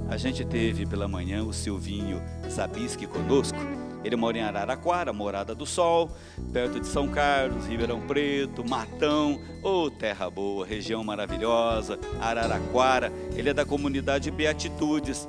A gente teve pela manhã o Silvinho Zabisky conosco. Ele mora em Araraquara, Morada do Sol, perto de São Carlos, Ribeirão Preto, Matão, terra boa, região maravilhosa, Araraquara. Ele é da comunidade Beatitudes.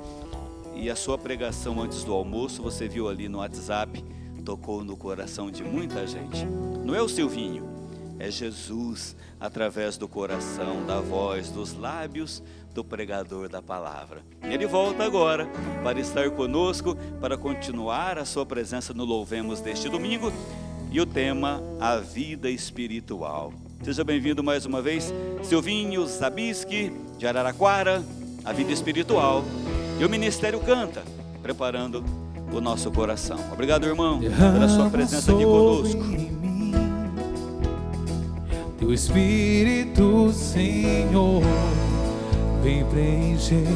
E a sua pregação antes do almoço, você viu ali no WhatsApp, tocou no coração de muita gente. Não é o Silvinho, é Jesus, através do coração, da voz, dos lábios do pregador da palavra. Ele volta agora para estar conosco, para continuar a sua presença no Louvemos deste domingo, e o tema, a vida espiritual. Seja bem-vindo mais uma vez, Silvinho Zabisky, de Araraquara, a vida espiritual. E o Ministério canta, preparando o nosso coração. Obrigado, irmão, pela sua presença aqui conosco. Teu Espírito, Senhor, vem preencher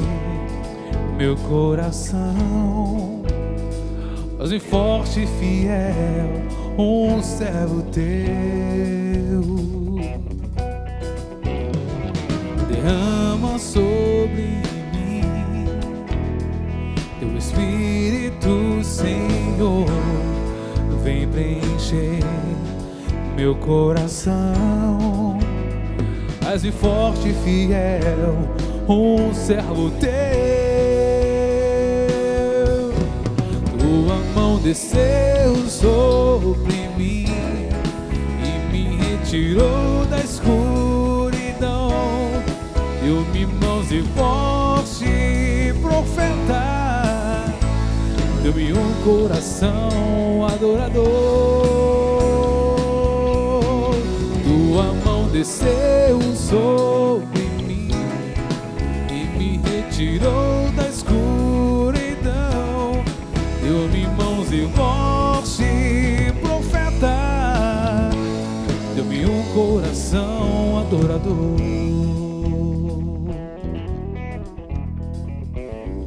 meu coração. Faz-me forte e fiel, um servo teu. Derrama sobre mim teu Espírito, Senhor, vem preencher meu coração. Faz-me forte e fiel, um servo teu. Tua mão desceu sobre mim e me retirou da escuridão. Deu-me mãos e voz de profeta, deu-me um coração adorador. Tua mão desceu sobre mim e me retirou da escuridão. Deu-me mãos e voz de profeta, deu-me um coração adorador.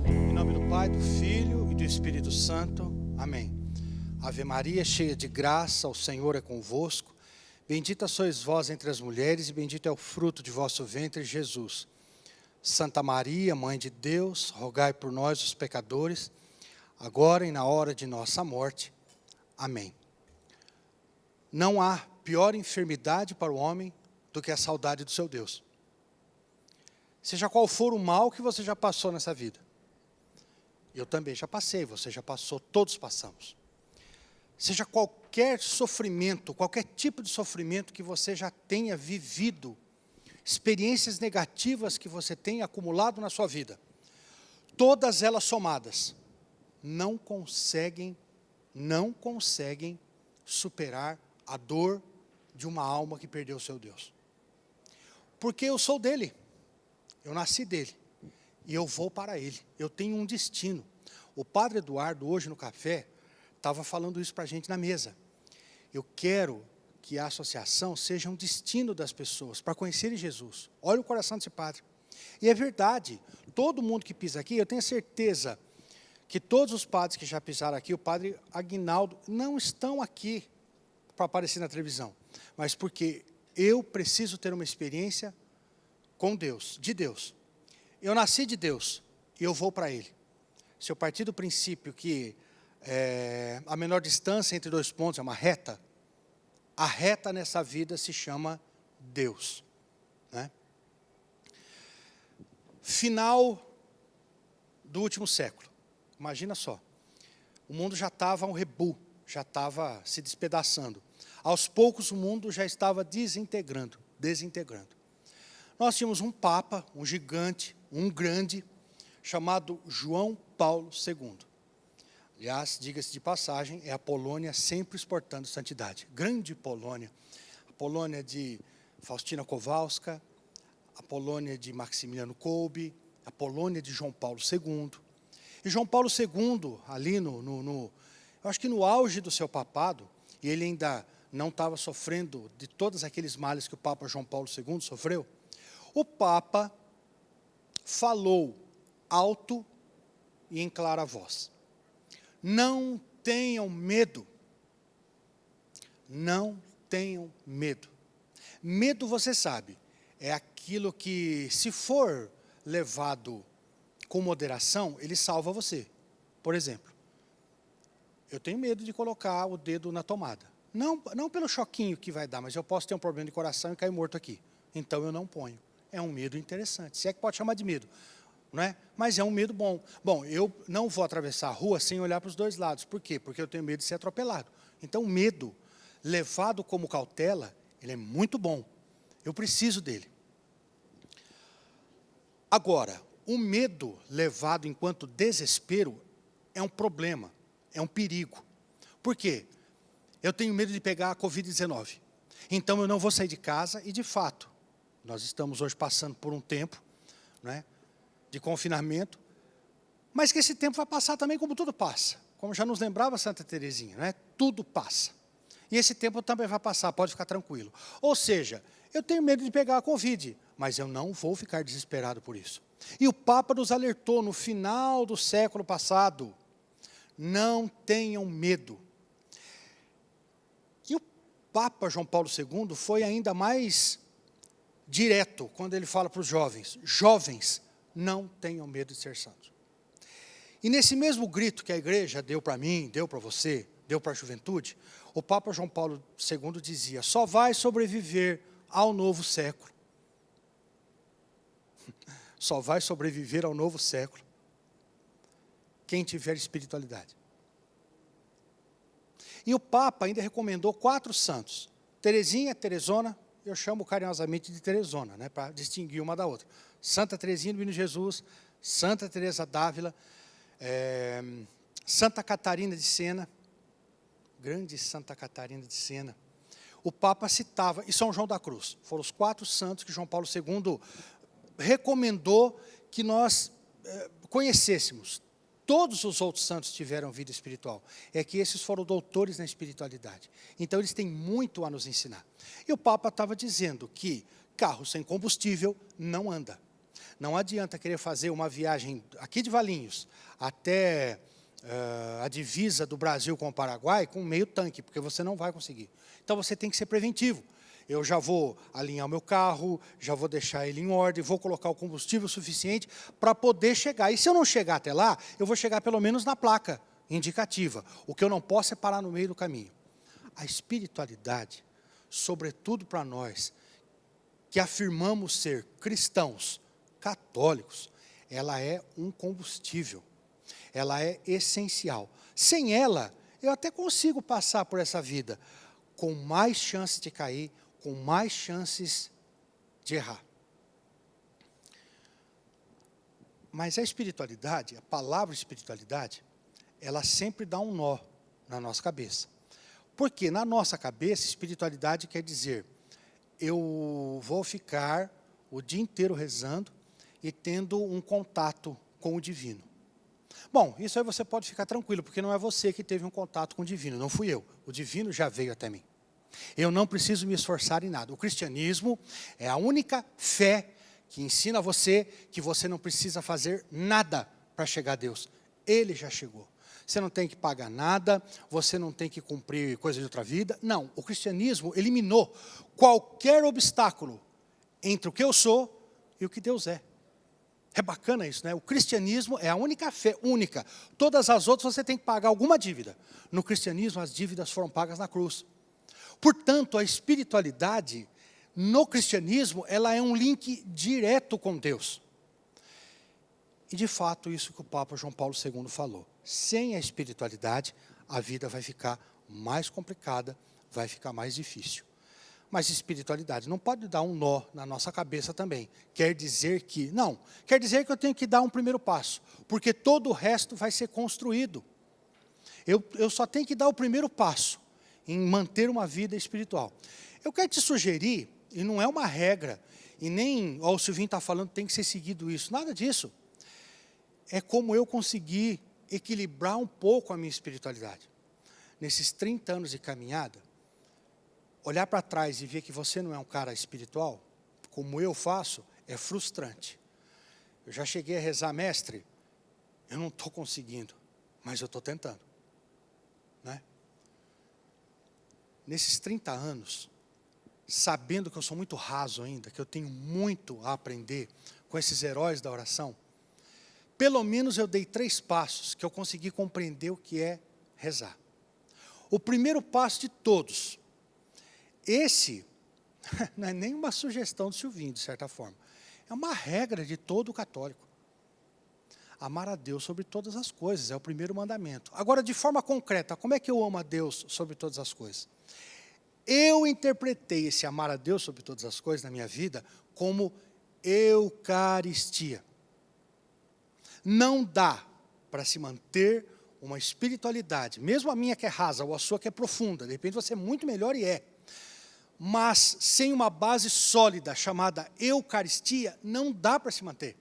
Em nome do Pai, do Filho e do Espírito Santo. Amém. Ave Maria, cheia de graça, o Senhor é convosco. Bendita sois vós entre as mulheres, e bendito é o fruto de vosso ventre, Jesus. Santa Maria, Mãe de Deus, rogai por nós, os pecadores, agora e na hora de nossa morte. Amém. Não há pior enfermidade para o homem do que a saudade do seu Deus. Seja qual for o mal que você já passou nessa vida. Eu também já passei, você já passou, todos passamos. Seja qualquer sofrimento, qualquer tipo de sofrimento que você já tenha vivido, experiências negativas que você tenha acumulado na sua vida, todas elas somadas, não conseguem superar a dor de uma alma que perdeu o seu Deus. Porque eu sou dele, eu nasci dele, e eu vou para ele, eu tenho um destino. O Padre Eduardo, hoje no café, estava falando isso para a gente na mesa. Eu quero que a associação seja um destino das pessoas, para conhecerem Jesus. Olha o coração desse padre. E é verdade, todo mundo que pisa aqui, eu tenho certeza que todos os padres que já pisaram aqui, o padre Aguinaldo, não estão aqui para aparecer na televisão, mas porque eu preciso ter uma experiência com Deus, de Deus. Eu nasci de Deus e eu vou para Ele. Se eu partir do princípio que a menor distância entre dois pontos é uma reta, a reta nessa vida se chama Deus, né? Final do último século, imagina só, o mundo já estava um rebu, já estava se despedaçando, aos poucos o mundo já estava desintegrando. Nós tínhamos um Papa, um gigante, um grande, chamado João Paulo II. Aliás, diga-se de passagem, é a Polônia sempre exportando santidade. Grande Polônia. A Polônia de Faustina Kowalska, a Polônia de Maximiliano Kolbe, a Polônia de João Paulo II. E João Paulo II, ali eu acho que no auge do seu papado, e ele ainda não estava sofrendo de todos aqueles males que o Papa João Paulo II sofreu, o Papa falou alto e em clara voz: não tenham medo. Não tenham medo. Medo, você sabe, é aquilo que, se for levado com moderação, ele salva você. Por exemplo, eu tenho medo de colocar o dedo na tomada. Não pelo choquinho que vai dar, mas eu posso ter um problema de coração e cair morto aqui. Então eu não ponho. É um medo interessante. Se é que pode chamar de medo, não é? Mas é um medo bom. Bom, eu não vou atravessar a rua sem olhar para os dois lados. Por quê? Porque eu tenho medo de ser atropelado. Então o medo, levado como cautela, ele é muito bom. Eu preciso dele. Agora, o medo levado enquanto desespero é um problema, é um perigo. Por quê? Eu tenho medo de pegar a Covid-19. Então eu não vou sair de casa e, de fato, nós estamos hoje passando por um tempo, né, de confinamento, mas que esse tempo vai passar também como tudo passa. Como já nos lembrava Santa Teresinha, né? Tudo passa. E esse tempo também vai passar, pode ficar tranquilo. Ou seja, eu tenho medo de pegar a Covid, mas eu não vou ficar desesperado por isso. E o Papa nos alertou no final do século passado, não tenham medo. E o Papa João Paulo II foi ainda mais direto quando ele fala para os jovens: jovens, não tenham medo de ser santos. E nesse mesmo grito que a igreja deu para mim, deu para você, deu para a juventude, o Papa João Paulo II dizia: só vai sobreviver ao novo século. Só vai sobreviver ao novo século quem tiver espiritualidade. E o Papa ainda recomendou 4 santos. Teresinha, Teresona, eu chamo carinhosamente de Teresona, né, para distinguir uma da outra. Santa Teresinha do Menino Jesus, Santa Teresa d'Ávila, Santa Catarina de Sena, grande Santa Catarina de Sena. O Papa citava, e São João da Cruz. Foram os 4 santos que João Paulo II recomendou que nós conhecêssemos. Todos os outros santos tiveram vida espiritual. É que esses foram doutores na espiritualidade. Então, eles têm muito a nos ensinar. E o Papa estava dizendo que carro sem combustível não anda. Não adianta querer fazer uma viagem aqui de Valinhos até a divisa do Brasil com o Paraguai com meio tanque, porque você não vai conseguir. Então, você tem que ser preventivo. Eu já vou alinhar o meu carro, já vou deixar ele em ordem, vou colocar o combustível suficiente para poder chegar. E se eu não chegar até lá, eu vou chegar pelo menos na placa indicativa. O que eu não posso é parar no meio do caminho. A espiritualidade, sobretudo para nós, que afirmamos ser cristãos, católicos, ela é um combustível. Ela é essencial. Sem ela, eu até consigo passar por essa vida com mais chances de cair, com mais chances de errar. Mas a espiritualidade, a palavra espiritualidade, ela sempre dá um nó na nossa cabeça. Porque na nossa cabeça, espiritualidade quer dizer, eu vou ficar o dia inteiro rezando e tendo um contato com o divino. Bom, isso aí você pode ficar tranquilo, porque não é você que teve um contato com o divino, não fui eu. O divino já veio até mim. Eu não preciso me esforçar em nada. O cristianismo é a única fé que ensina você que você não precisa fazer nada para chegar a Deus. Ele já chegou. Você não tem que pagar nada, você não tem que cumprir coisa de outra vida. Não, o cristianismo eliminou qualquer obstáculo entre o que eu sou e o que Deus é. É bacana isso, né? O cristianismo é a única fé, única. Todas as outras você tem que pagar alguma dívida. No cristianismo, as dívidas foram pagas na cruz. Portanto, a espiritualidade, no cristianismo, ela é um link direto com Deus. E, de fato, isso que o Papa João Paulo II falou. Sem a espiritualidade, a vida vai ficar mais complicada, vai ficar mais difícil. Mas espiritualidade não pode dar um nó na nossa cabeça também. Quer dizer que, não, quer dizer que eu tenho que dar um primeiro passo, porque todo o resto vai ser construído. Eu só tenho que dar o primeiro passo em manter uma vida espiritual. Eu quero te sugerir, e não é uma regra, e nem, o Silvinho está falando, tem que ser seguido isso, nada disso. É como eu consegui equilibrar um pouco a minha espiritualidade. Nesses 30 anos de caminhada, olhar para trás e ver que você não é um cara espiritual, como eu faço, é frustrante. Eu já cheguei a rezar, mestre, eu não estou conseguindo, mas eu estou tentando. Né? Nesses 30 anos, sabendo que eu sou muito raso ainda, que eu tenho muito a aprender com esses heróis da oração, pelo menos eu dei 3 passos que eu consegui compreender o que é rezar. O primeiro passo de todos, esse não é nem uma sugestão do Silvinho, de certa forma, é uma regra de todo católico. Amar a Deus sobre todas as coisas, é o primeiro mandamento. Agora, de forma concreta, como é que eu amo a Deus sobre todas as coisas? Eu interpretei esse amar a Deus sobre todas as coisas na minha vida como Eucaristia. Não dá para se manter uma espiritualidade, mesmo a minha que é rasa, ou a sua que é profunda, de repente você é muito melhor e é, mas sem uma base sólida chamada Eucaristia, não dá para se manter.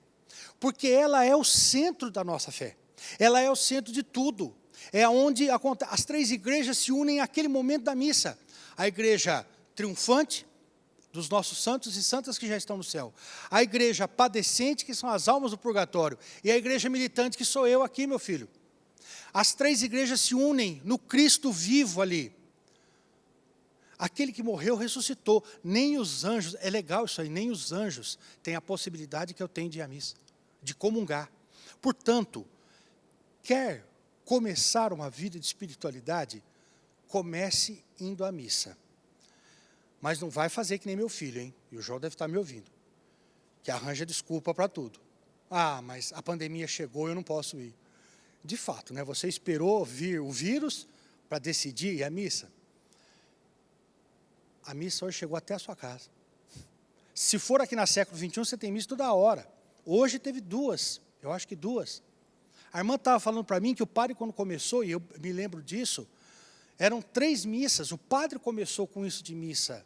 Porque ela é o centro da nossa fé. Ela é o centro de tudo. É onde as 3 igrejas se unem naquele momento da missa. A igreja triunfante, dos nossos santos e santas que já estão no céu. A igreja padecente, que são as almas do purgatório. E a igreja militante, que sou eu aqui, meu filho. As 3 igrejas se unem no Cristo vivo ali. Aquele que morreu ressuscitou. Nem os anjos, é legal isso aí, nem os anjos têm a possibilidade que eu tenho de ir à missa, de comungar. Portanto, quer começar uma vida de espiritualidade, comece indo à missa. Mas não vai fazer que nem meu filho, hein? E o João deve estar me ouvindo, que arranja desculpa para tudo. Ah, mas a pandemia chegou, eu não posso ir. De fato, né? Você esperou vir o vírus para decidir ir à missa? A missa hoje chegou até a sua casa. Se for aqui na século XXI, você tem missa toda hora. Hoje teve 2, eu acho que 2. A irmã estava falando para mim que o padre, quando começou, e eu me lembro disso, eram 3 missas. O padre começou com isso de missa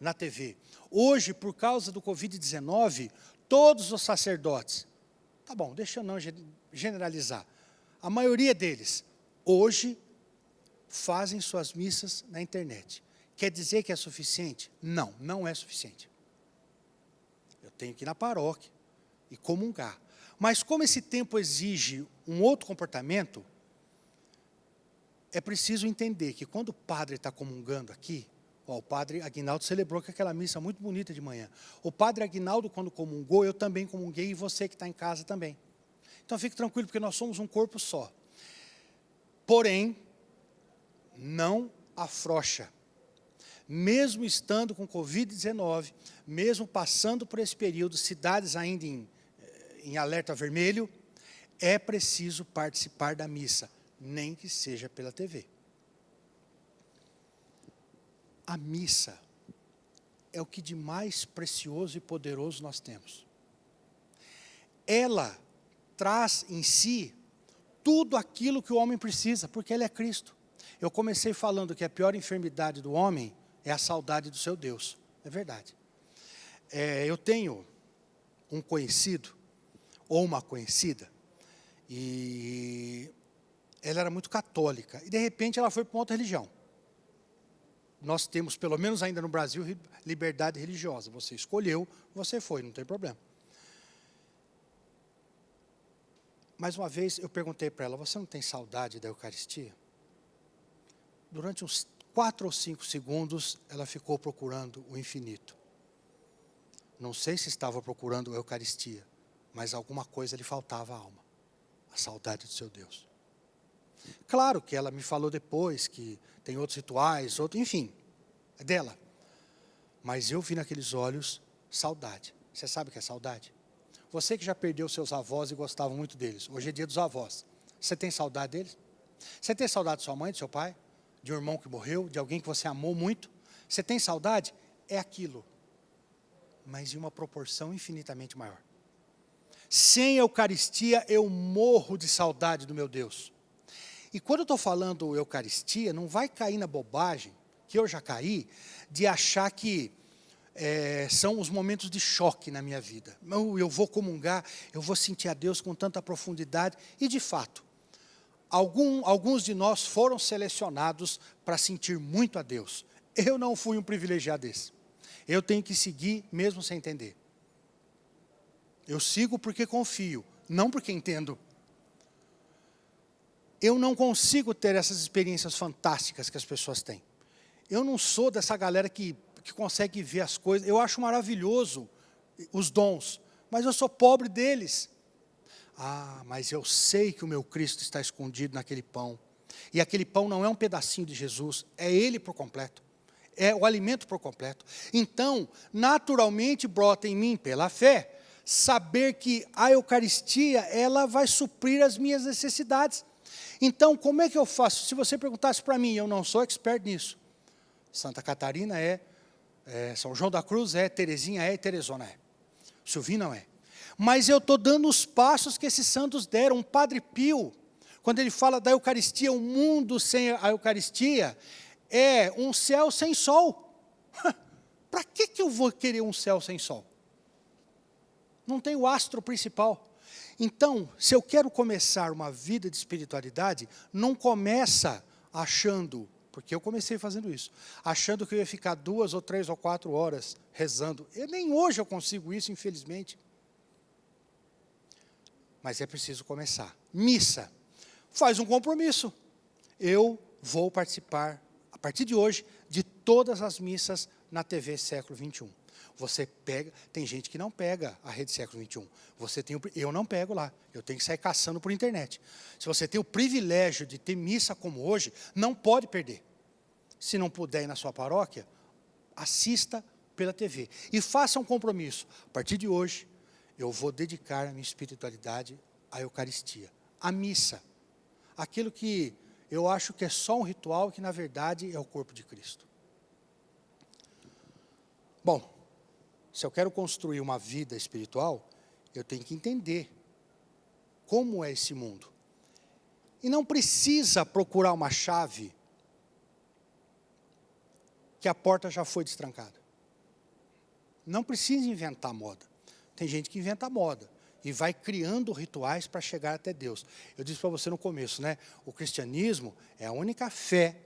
na TV. Hoje, por causa do Covid-19, todos os sacerdotes, tá bom, deixa eu não generalizar, a maioria deles, hoje, fazem suas missas na internet. Quer dizer que é suficiente? Não, não é suficiente. Eu tenho que ir na paróquia e comungar. Mas como esse tempo exige um outro comportamento, é preciso entender que quando o padre está comungando aqui, o padre Aguinaldo celebrou aquela missa muito bonita de manhã. O padre Aguinaldo, quando comungou, eu também comunguei, e você que está em casa também. Então fique tranquilo, porque nós somos um corpo só. Porém, não afrouxa. Mesmo estando com Covid-19, mesmo passando por esse período, cidades ainda em alerta vermelho, é preciso participar da missa, nem que seja pela TV. A missa é o que de mais precioso e poderoso nós temos. Ela traz em si tudo aquilo que o homem precisa, porque ela é Cristo. Eu comecei falando que a pior enfermidade do homem é a saudade do seu Deus. É verdade. Eu tenho um conhecido, ou uma conhecida, e ela era muito católica, e de repente ela foi para uma outra religião. Nós temos, pelo menos ainda no Brasil, liberdade religiosa. Você escolheu, você foi, não tem problema. Mais uma vez, eu perguntei para ela, você não tem saudade da Eucaristia? Durante uns 4 ou 5 segundos, ela ficou procurando o infinito. Não sei se estava procurando a Eucaristia, mas alguma coisa lhe faltava à alma. A saudade do seu Deus. Claro que ela me falou depois que tem outros rituais, enfim, é dela. Mas eu vi naqueles olhos saudade. Você sabe o que é saudade? Você que já perdeu seus avós e gostava muito deles. Hoje é dia dos avós. Você tem saudade deles? Você tem saudade de sua mãe, do seu pai? De um irmão que morreu? De alguém que você amou muito? Você tem saudade? É aquilo. Mas em uma proporção infinitamente maior. Sem Eucaristia, eu morro de saudade do meu Deus. E quando eu estou falando Eucaristia, não vai cair na bobagem, que eu já caí, de achar que são os momentos de choque na minha vida. Eu vou comungar, eu vou sentir a Deus com tanta profundidade. E, de fato, alguns de nós foram selecionados para sentir muito a Deus. Eu não fui um privilegiado desse. Eu tenho que seguir mesmo sem entender. Eu sigo porque confio, não porque entendo. Eu não consigo ter essas experiências fantásticas que as pessoas têm. Eu não sou dessa galera que consegue ver as coisas. Eu acho maravilhoso os dons, mas eu sou pobre deles. Ah, mas eu sei que o meu Cristo está escondido naquele pão. E aquele pão não é um pedacinho de Jesus, é Ele por completo. É o alimento por completo. Então, naturalmente brota em mim, pela fé, saber que a Eucaristia, ela vai suprir as minhas necessidades. Então, como é que eu faço? Se você perguntasse para mim, eu não sou expert nisso. Santa Catarina São João da Cruz Terezinha e Teresona Silvinho não é. Mas eu estou dando os passos que esses santos deram. Um Padre Pio, quando ele fala da Eucaristia, o mundo sem a Eucaristia é um céu sem sol. Para que eu vou querer um céu sem sol? Não tem o astro principal. Então, se eu quero começar uma vida de espiritualidade, não começa achando, porque eu comecei fazendo isso, achando que eu ia ficar 2 ou 3 ou 4 horas rezando. Nem hoje eu consigo isso, infelizmente. Mas é preciso começar. Missa. Faz um compromisso. Eu vou participar, a partir de hoje, de todas as missas na TV Século XXI. Você pega, tem gente que não pega a rede Século XXI. Eu não pego lá, eu tenho que sair caçando por internet. Se você tem o privilégio de ter missa como hoje, não pode perder. Se não puder ir na sua paróquia, assista pela TV. E faça um compromisso. A partir de hoje, eu vou dedicar a minha espiritualidade à Eucaristia, à missa. Aquilo que eu acho que é só um ritual, que na verdade é o corpo de Cristo. Bom, se eu quero construir uma vida espiritual, eu tenho que entender como é esse mundo. E não precisa procurar uma chave que a porta já foi destrancada. Não precisa inventar moda. Tem gente que inventa moda e vai criando rituais para chegar até Deus. Eu disse para você no começo, né? O cristianismo é a única fé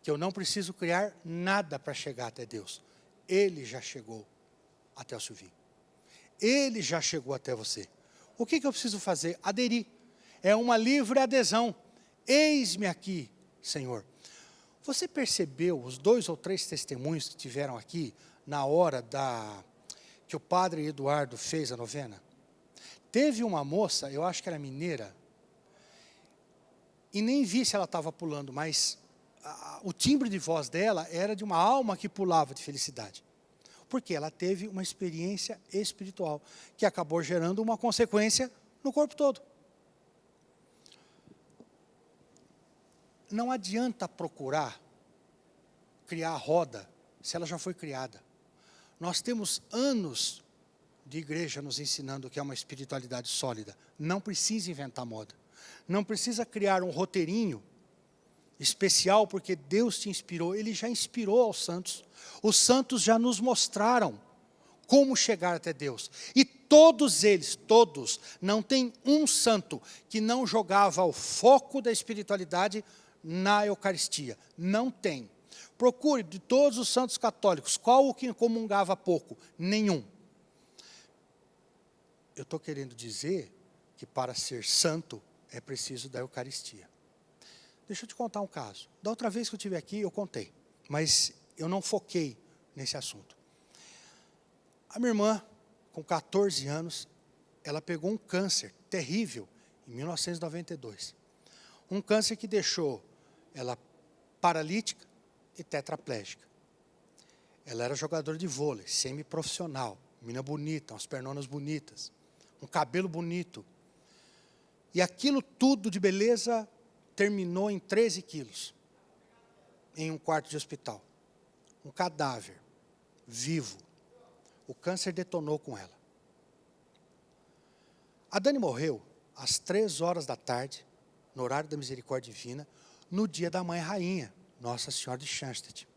que eu não preciso criar nada para chegar até Deus. Ele já chegou até o Silvinho. Ele já chegou até você. O que eu preciso fazer? Aderir. É uma livre adesão. Eis-me aqui, Senhor. Você percebeu os 2 ou 3 testemunhos que tiveram aqui na hora que o padre Eduardo fez a novena? Teve uma moça, eu acho que era mineira, e nem vi se ela estava pulando, mas o timbre de voz dela era de uma alma que pulava de felicidade. Porque ela teve uma experiência espiritual, que acabou gerando uma consequência no corpo todo. Não adianta procurar criar a roda, se ela já foi criada. Nós temos anos de igreja nos ensinando o que é uma espiritualidade sólida. Não precisa inventar moda. Não precisa criar um roteirinho especial, porque Deus te inspirou. Ele já inspirou aos santos. Os santos já nos mostraram como chegar até Deus. E todos eles, não tem um santo que não jogava o foco da espiritualidade na Eucaristia. Não tem. Procure de todos os santos católicos, qual o que comungava pouco? Nenhum. Eu estou querendo dizer que para ser santo é preciso da Eucaristia. Deixa eu te contar um caso. Da outra vez que eu estive aqui, eu contei, mas eu não foquei nesse assunto. A minha irmã, com 14 anos, ela pegou um câncer terrível em 1992. Um câncer que deixou ela paralítica e tetraplégica. Ela era jogadora de vôlei, semiprofissional, menina bonita, umas pernonas bonitas, um cabelo bonito. E aquilo tudo de beleza terminou em 13 quilos, em um quarto de hospital. Um cadáver, vivo. O câncer detonou com ela. A Dani morreu às 3 horas da tarde, no horário da misericórdia divina, no dia da Mãe Rainha, Nossa Senhora de Schanstedt.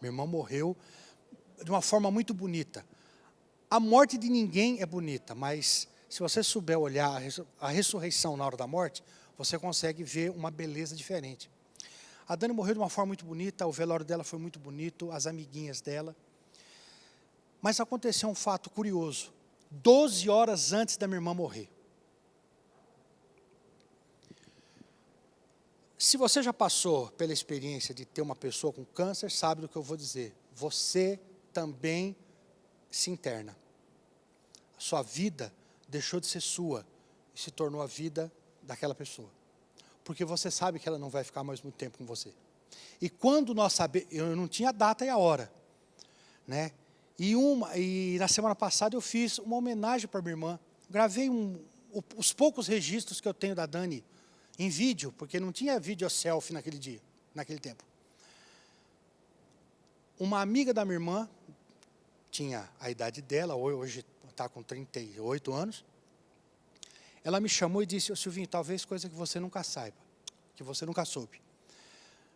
Minha irmã morreu de uma forma muito bonita. A morte de ninguém é bonita, mas se você souber olhar a ressurreição na hora da morte, você consegue ver uma beleza diferente. A Dani morreu de uma forma muito bonita, o velório dela foi muito bonito, as amiguinhas dela. Mas aconteceu um fato curioso, 12 horas antes da minha irmã morrer. Se você já passou pela experiência de ter uma pessoa com câncer, sabe do que eu vou dizer. Você também se interna. A sua vida deixou de ser sua e se tornou a vida daquela pessoa. Porque você sabe que ela não vai ficar mais muito tempo com você. E quando nós sabemos, eu não tinha a data e a hora, né? E na semana passada eu fiz uma homenagem para minha irmã. Gravei os poucos registros que eu tenho da Dani em vídeo, porque não tinha vídeo selfie naquele tempo. Uma amiga da minha irmã, tinha a idade dela, hoje está com 38 anos, ela me chamou e disse: ô Silvinho, talvez coisa que você nunca saiba, que você nunca soube.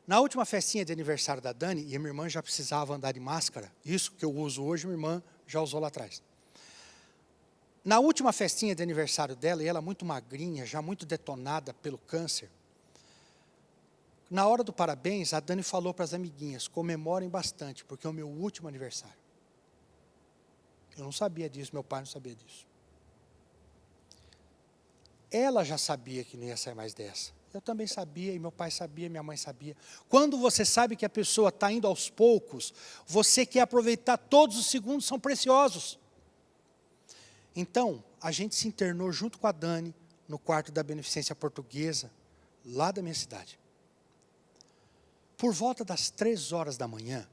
Na última festinha de aniversário da Dani, e a minha irmã já precisava andar de máscara, isso que eu uso hoje, minha irmã já usou lá atrás. Na última festinha de aniversário dela, e ela muito magrinha, já muito detonada pelo câncer, na hora do parabéns, a Dani falou para as amiguinhas: comemorem bastante, porque é o meu último aniversário. Eu não sabia disso, meu pai não sabia disso. Ela já sabia que não ia sair mais dessa. Eu também sabia, e meu pai sabia, minha mãe sabia. Quando você sabe que a pessoa está indo aos poucos, você quer aproveitar, todos os segundos são preciosos. Então, a gente se internou junto com a Dani, no quarto da Beneficência Portuguesa, lá da minha cidade. Por volta das 3 horas da manhã,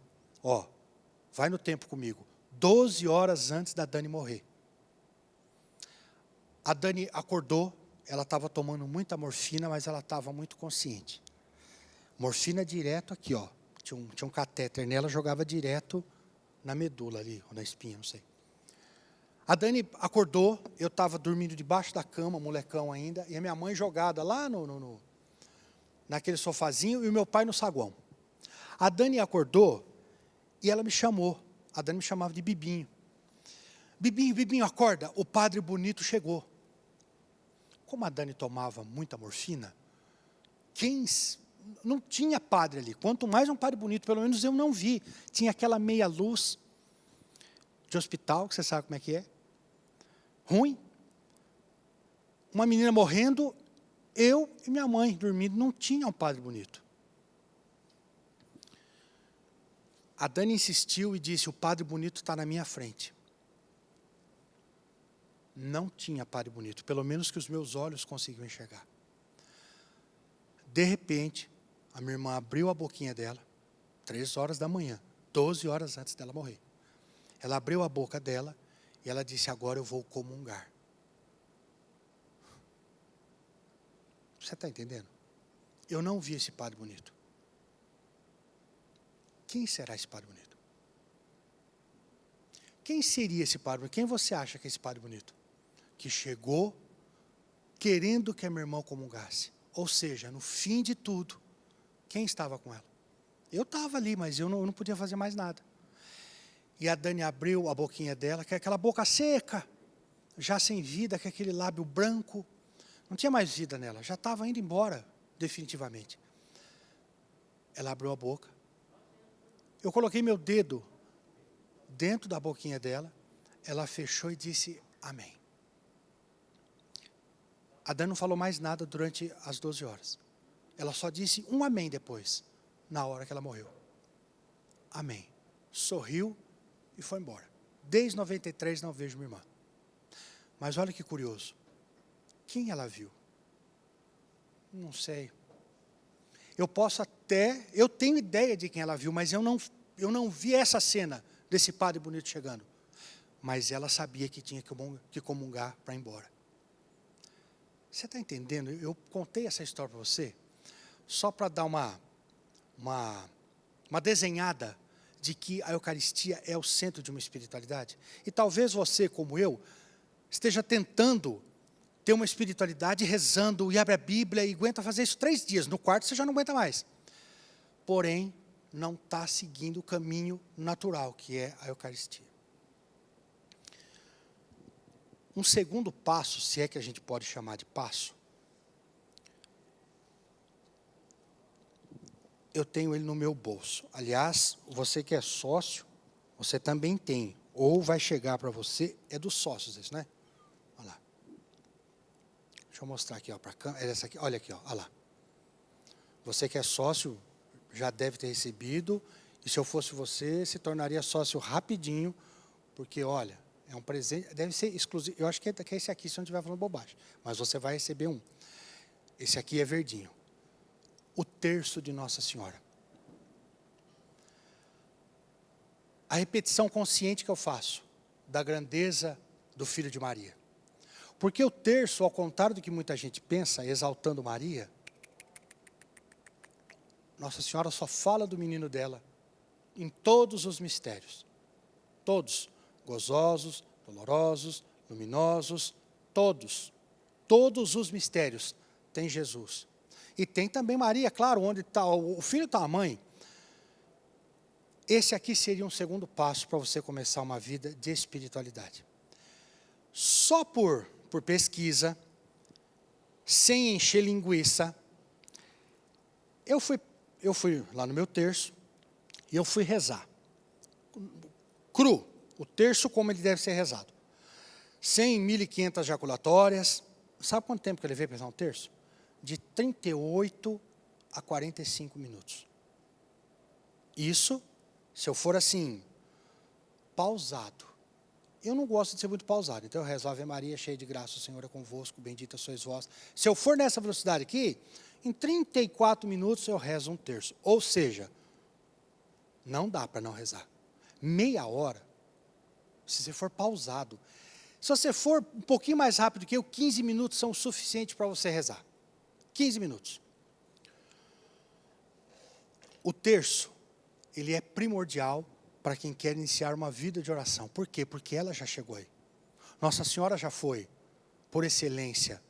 vai no tempo comigo, 12 horas antes da Dani morrer. A Dani acordou, ela estava tomando muita morfina, mas ela estava muito consciente. Morfina direto aqui, tinha um catéter nela, jogava direto na medula ali, ou na espinha, não sei. A Dani acordou, eu estava dormindo debaixo da cama, molecão ainda, e a minha mãe jogada lá naquele sofazinho, e o meu pai no saguão. A Dani acordou e ela me chamou. A Dani me chamava de Bibinho. Bibinho, acorda, o padre bonito chegou. Como a Dani tomava muita morfina, não tinha padre ali, quanto mais um padre bonito, pelo menos eu não vi. Tinha aquela meia luz de hospital, que você sabe como é que é. Ruim. Uma menina morrendo, eu e minha mãe dormindo, não tinha um padre bonito. A Dani insistiu e disse: o padre bonito está na minha frente. Não tinha padre bonito, pelo menos que os meus olhos conseguiam enxergar. De repente, a minha irmã abriu a boquinha dela, 3 horas da manhã, 12 horas antes dela morrer. Ela abriu a boca dela e ela disse: agora eu vou comungar. Você está entendendo? Eu não vi esse padre bonito. Quem será esse padre bonito? Quem seria esse padre bonito? Quem você acha que é esse padre bonito? Que chegou querendo que a minha irmã comungasse. Ou seja, no fim de tudo, quem estava com ela? Eu estava ali, mas eu não podia fazer mais nada. E a Dani abriu a boquinha dela, que é aquela boca seca, já sem vida, com aquele lábio branco. Não tinha mais vida nela, já estava indo embora, definitivamente. Ela abriu a boca. Eu coloquei meu dedo dentro da boquinha dela, ela fechou e disse: amém. A Dani não falou mais nada durante as 12 horas. Ela só disse um amém depois, na hora que ela morreu. Amém. Sorriu e foi embora. Desde 93 não vejo minha irmã. Mas olha que curioso. Quem ela viu? Não sei. Eu tenho ideia de quem ela viu, mas eu não vi essa cena desse padre bonito chegando. Mas ela sabia que tinha que comungar para ir embora. Você está entendendo? Eu contei essa história para você só para dar uma desenhada de que a Eucaristia é o centro de uma espiritualidade. E talvez você, como eu, esteja tentando ter uma espiritualidade rezando e abre a Bíblia e aguenta fazer isso 3 dias. No quarto você já não aguenta mais. Porém, não está seguindo o caminho natural, que é a Eucaristia. Um segundo passo, se é que a gente pode chamar de passo, eu tenho ele no meu bolso. Aliás, você que é sócio, você também tem. Ou vai chegar para você, é dos sócios esse, né? Olha lá. Deixa eu mostrar aqui, para a câmera. Essa aqui, olha aqui, olha lá. Você que é sócio, já deve ter recebido. E se eu fosse você, se tornaria sócio rapidinho. Porque, olha, É um presente, deve ser exclusivo. Eu acho que é esse aqui, se eu não estiver falando bobagem. Mas você vai receber um. Esse aqui é verdinho. O terço de Nossa Senhora. A repetição consciente que eu faço da grandeza do Filho de Maria. Porque o terço, ao contrário do que muita gente pensa, exaltando Maria, Nossa Senhora só fala do menino dela em todos os mistérios. Todos. Gozosos, dolorosos, luminosos, todos. Todos os mistérios tem Jesus. E tem também Maria, claro, onde está o filho está a mãe. Esse aqui seria um segundo passo para você começar uma vida de espiritualidade. Só por pesquisa, sem encher linguiça, eu fui lá no meu terço e eu fui rezar. Cru, o terço como ele deve ser rezado. Sem 1.500 jaculatórias. Sabe quanto tempo que eu levei para rezar um terço? De 38 a 45 minutos. Isso, se eu for assim, pausado. Eu não gosto de ser muito pausado, então eu rezo Ave Maria, cheia de graça, o Senhor é convosco, bendita sois vós. Se eu for nessa velocidade aqui, em 34 minutos eu rezo um terço. Ou seja, não dá para não rezar. Meia hora, se você for pausado. Se você for um pouquinho mais rápido que eu, 15 minutos são o suficiente para você rezar. 15 minutos. O terço, ele é primordial para quem quer iniciar uma vida de oração. Por quê? Porque ela já chegou aí. Nossa Senhora já foi, por excelência,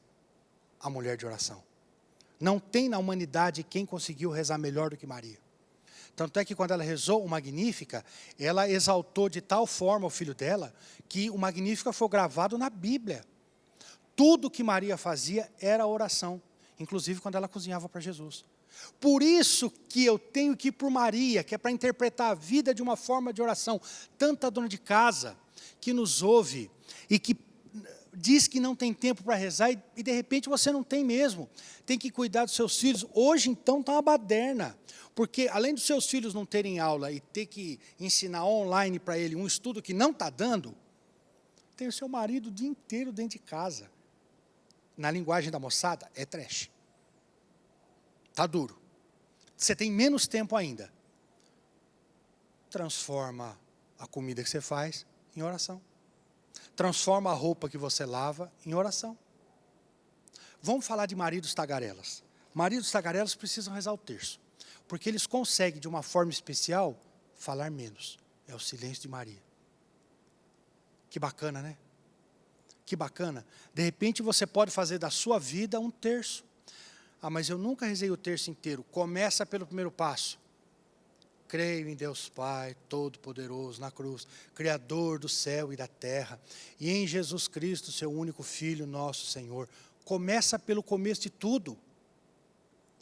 a mulher de oração. Não tem na humanidade quem conseguiu rezar melhor do que Maria. Tanto é que quando ela rezou o Magnífica, ela exaltou de tal forma o filho dela, que o Magnífica foi gravado na Bíblia. Tudo que Maria fazia era oração, inclusive quando ela cozinhava para Jesus. Por isso que eu tenho que ir por Maria, que é para interpretar a vida de uma forma de oração. Tanta dona de casa que nos ouve e que diz que não tem tempo para rezar e de repente você não tem mesmo. Tem que cuidar dos seus filhos. Hoje então está uma baderna. Porque além dos seus filhos não terem aula e ter que ensinar online para ele um estudo que não está dando, tem o seu marido o dia inteiro dentro de casa. Na linguagem da moçada, é trash. Está duro. Você tem menos tempo ainda. Transforma a comida que você faz em oração. Transforma a roupa que você lava em oração. Vamos falar de maridos tagarelas. Maridos tagarelas precisam rezar o terço. Porque eles conseguem, de uma forma especial, falar menos. É o silêncio de Maria. Que bacana, né? Que bacana. De repente você pode fazer da sua vida um terço. Ah, mas eu nunca rezei o terço inteiro. Começa pelo primeiro passo. Creio em Deus Pai, Todo-Poderoso, na cruz, Criador do céu e da terra, e em Jesus Cristo, seu único Filho, nosso Senhor. Começa pelo começo de tudo.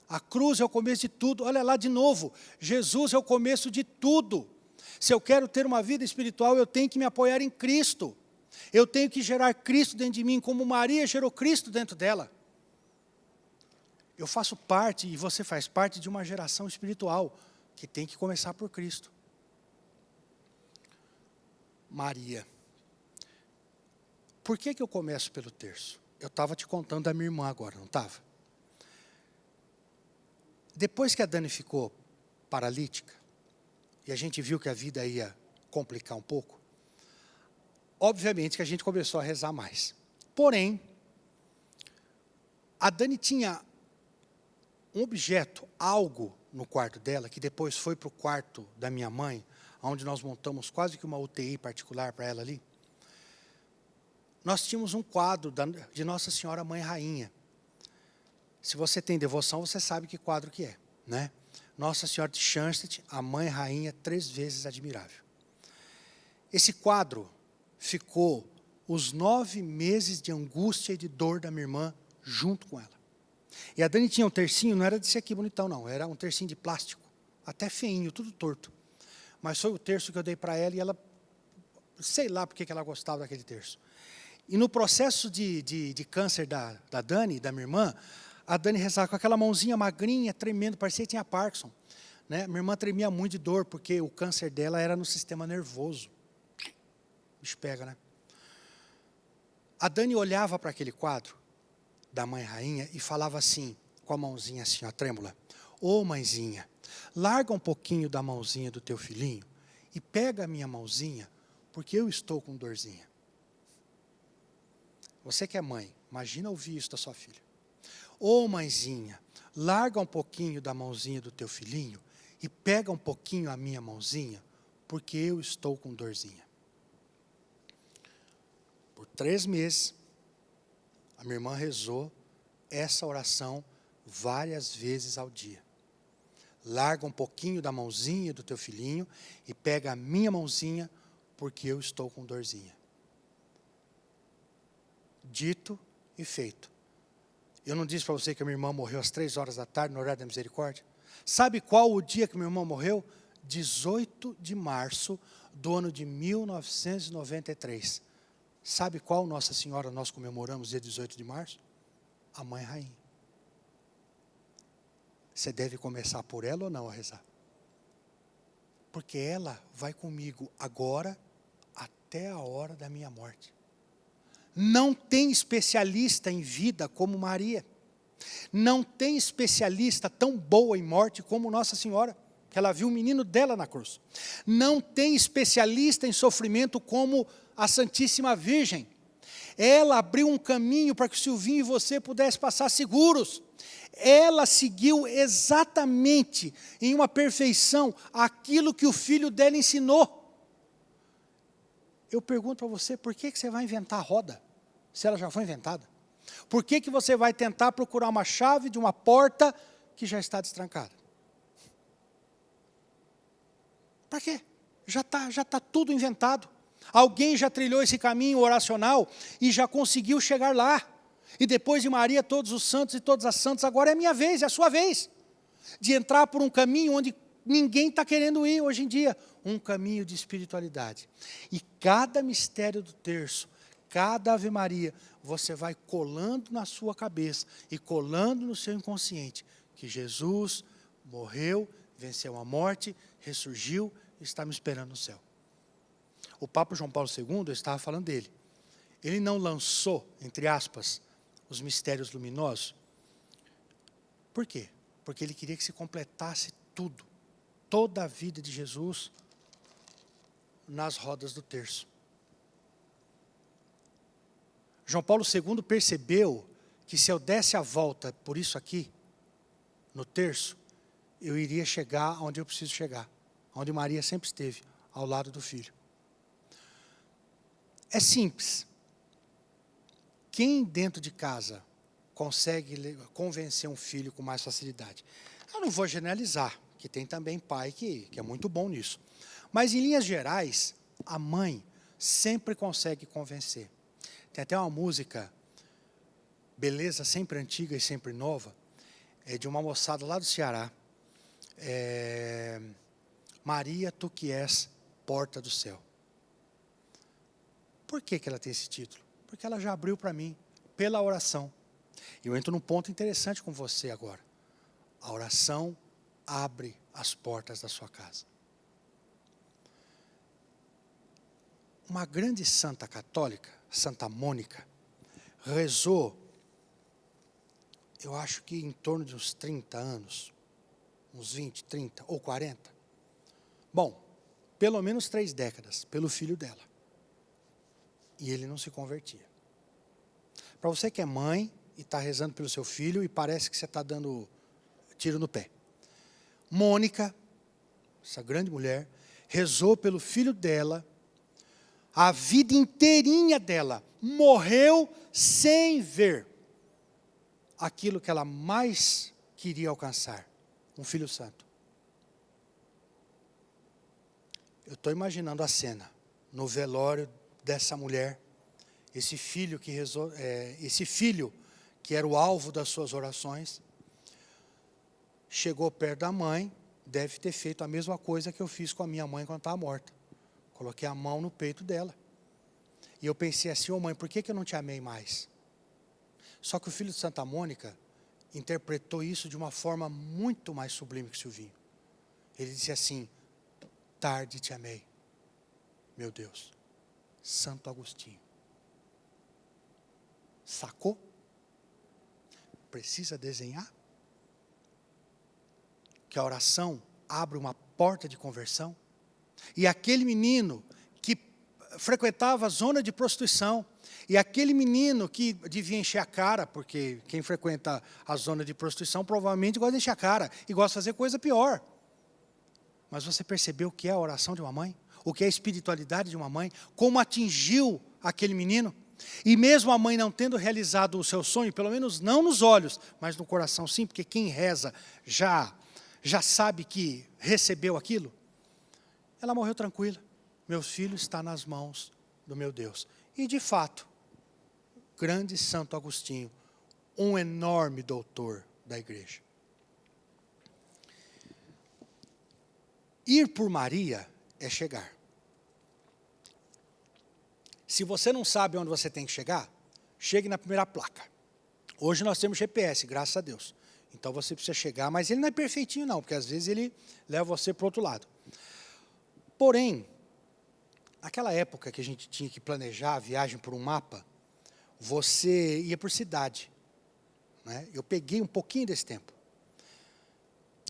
A cruz é o começo de tudo. Olha lá de novo. Jesus é o começo de tudo. Se eu quero ter uma vida espiritual, eu tenho que me apoiar em Cristo. Eu tenho que gerar Cristo dentro de mim, como Maria gerou Cristo dentro dela. Eu faço parte, e você faz parte de uma geração espiritual, que tem que começar por Cristo. Maria. Por que eu começo pelo terço? Eu estava te contando da minha irmã agora, não estava? Depois que a Dani ficou paralítica, e a gente viu que a vida ia complicar um pouco, obviamente que a gente começou a rezar mais. Porém, a Dani tinha um objeto, algo no quarto dela, que depois foi para o quarto da minha mãe, onde nós montamos quase que uma UTI particular para ela ali. Nós tínhamos um quadro de Nossa Senhora Mãe Rainha. Se você tem devoção, você sabe que quadro que é, né? Nossa Senhora de Schanstedt, a Mãe Rainha, 3 vezes admirável. Esse quadro ficou os 9 meses de angústia e de dor da minha irmã junto com ela. E a Dani tinha um tercinho, não era desse aqui bonitão não, era um tercinho de plástico, até feinho, tudo torto. Mas foi o terço que eu dei para ela e ela, sei lá porque que ela gostava daquele terço. E no processo de câncer da Dani, da minha irmã, a Dani rezava com aquela mãozinha magrinha, tremendo, parecia que tinha Parkinson. Né? Minha irmã tremia muito de dor, porque o câncer dela era no sistema nervoso. Bicho pega, né? A Dani olhava para aquele quadro da mãe rainha e falava assim, com a mãozinha assim, ó, trêmula. Ô mãezinha, larga um pouquinho da mãozinha do teu filhinho e pega a minha mãozinha, porque eu estou com dorzinha. Você que é mãe, imagina ouvir isso da sua filha. Ô mãezinha, larga um pouquinho da mãozinha do teu filhinho e pega um pouquinho a minha mãozinha, porque eu estou com dorzinha. Por 3 meses, a minha irmã rezou essa oração várias vezes ao dia. Larga um pouquinho da mãozinha do teu filhinho e pega a minha mãozinha, porque eu estou com dorzinha. Dito e feito. Eu não disse para você que a minha irmã morreu às 3 horas da tarde, no horário da misericórdia? Sabe qual o dia que minha irmã morreu? 18 de março do ano de 1993. Sabe qual Nossa Senhora nós comemoramos dia 18 de março? A Mãe Rainha. Você deve começar por ela ou não a rezar? Porque ela vai comigo agora até a hora da minha morte. Não tem especialista em vida como Maria. Não tem especialista tão boa em morte como Nossa Senhora, que ela viu o menino dela na cruz. Não tem especialista em sofrimento como a Santíssima Virgem. Ela abriu um caminho para que o Silvinho e você pudessem passar seguros. Ela seguiu exatamente, em uma perfeição, aquilo que o filho dela ensinou. Eu pergunto para você, por que você vai inventar a roda, se ela já foi inventada? Por que você vai tentar procurar uma chave de uma porta que já está destrancada? Para quê? Já tá tudo inventado. Alguém já trilhou esse caminho oracional e já conseguiu chegar lá. E depois de Maria, todos os santos e todas as santas, agora é a minha vez, é a sua vez. De entrar por um caminho onde ninguém está querendo ir hoje em dia. Um caminho de espiritualidade. E cada mistério do terço, cada Ave Maria, você vai colando na sua cabeça e colando no seu inconsciente que Jesus morreu, venceu a morte, ressurgiu e está me esperando no céu. O Papa João Paulo II, eu estava falando dele. Ele não lançou, entre aspas, os mistérios luminosos. Por quê? Porque ele queria que se completasse tudo, toda a vida de Jesus nas rodas do terço. João Paulo II percebeu que se eu desse a volta por isso aqui, no terço, eu iria chegar onde eu preciso chegar, onde Maria sempre esteve, ao lado do Filho. É simples. Quem dentro de casa consegue convencer um filho com mais facilidade? Eu não vou generalizar, que tem também pai que é muito bom nisso. Mas, em linhas gerais, a mãe sempre consegue convencer. Tem até uma música, Beleza Sempre Antiga e Sempre Nova, é de uma moçada lá do Ceará. Maria, tu que és porta do céu. Por que ela tem esse título? Porque ela já abriu para mim, pela oração. E eu entro num ponto interessante com você agora. A oração abre as portas da sua casa. Uma grande santa católica, Santa Mônica, rezou, eu acho que em torno de uns 30 anos, uns 20, 30 ou 40. Bom, pelo menos 3 décadas, pelo filho dela. E ele não se convertia. Para você que é mãe e está rezando pelo seu filho e parece que você está dando tiro no pé. Mônica, essa grande mulher, rezou pelo filho dela, a vida inteirinha dela, morreu sem ver aquilo que ela mais queria alcançar, um filho santo. Eu estou imaginando a cena, no velório dessa mulher, esse filho que rezou, esse filho que era o alvo das suas orações, chegou perto da mãe, deve ter feito a mesma coisa que eu fiz com a minha mãe quando estava morta. Coloquei a mão no peito dela. E eu pensei assim, mãe, por que eu não te amei mais? Só que o filho de Santa Mônica interpretou isso de uma forma muito mais sublime que o Silvinho. Ele disse assim, tarde te amei, meu Deus, Santo Agostinho. Sacou? Precisa desenhar? Que a oração abre uma porta de conversão. E aquele menino que frequentava a zona de prostituição, e aquele menino que devia encher a cara, porque quem frequenta a zona de prostituição provavelmente gosta de encher a cara, e gosta de fazer coisa pior. Mas você percebeu o que é a oração de uma mãe? O que é a espiritualidade de uma mãe? Como atingiu aquele menino? E mesmo a mãe não tendo realizado o seu sonho, pelo menos não nos olhos, mas no coração sim, porque quem reza já sabe que recebeu aquilo, ela morreu tranquila. Meu filho está nas mãos do meu Deus. E de fato, grande Santo Agostinho, um enorme doutor da igreja. Ir por Maria é chegar. Se você não sabe onde você tem que chegar, chegue na primeira placa. Hoje nós temos GPS, graças a Deus. Então você precisa chegar, mas ele não é perfeitinho não, porque às vezes ele leva você para o outro lado. Porém, naquela época que a gente tinha que planejar a viagem por um mapa, você ia por cidade, né? Eu peguei um pouquinho desse tempo.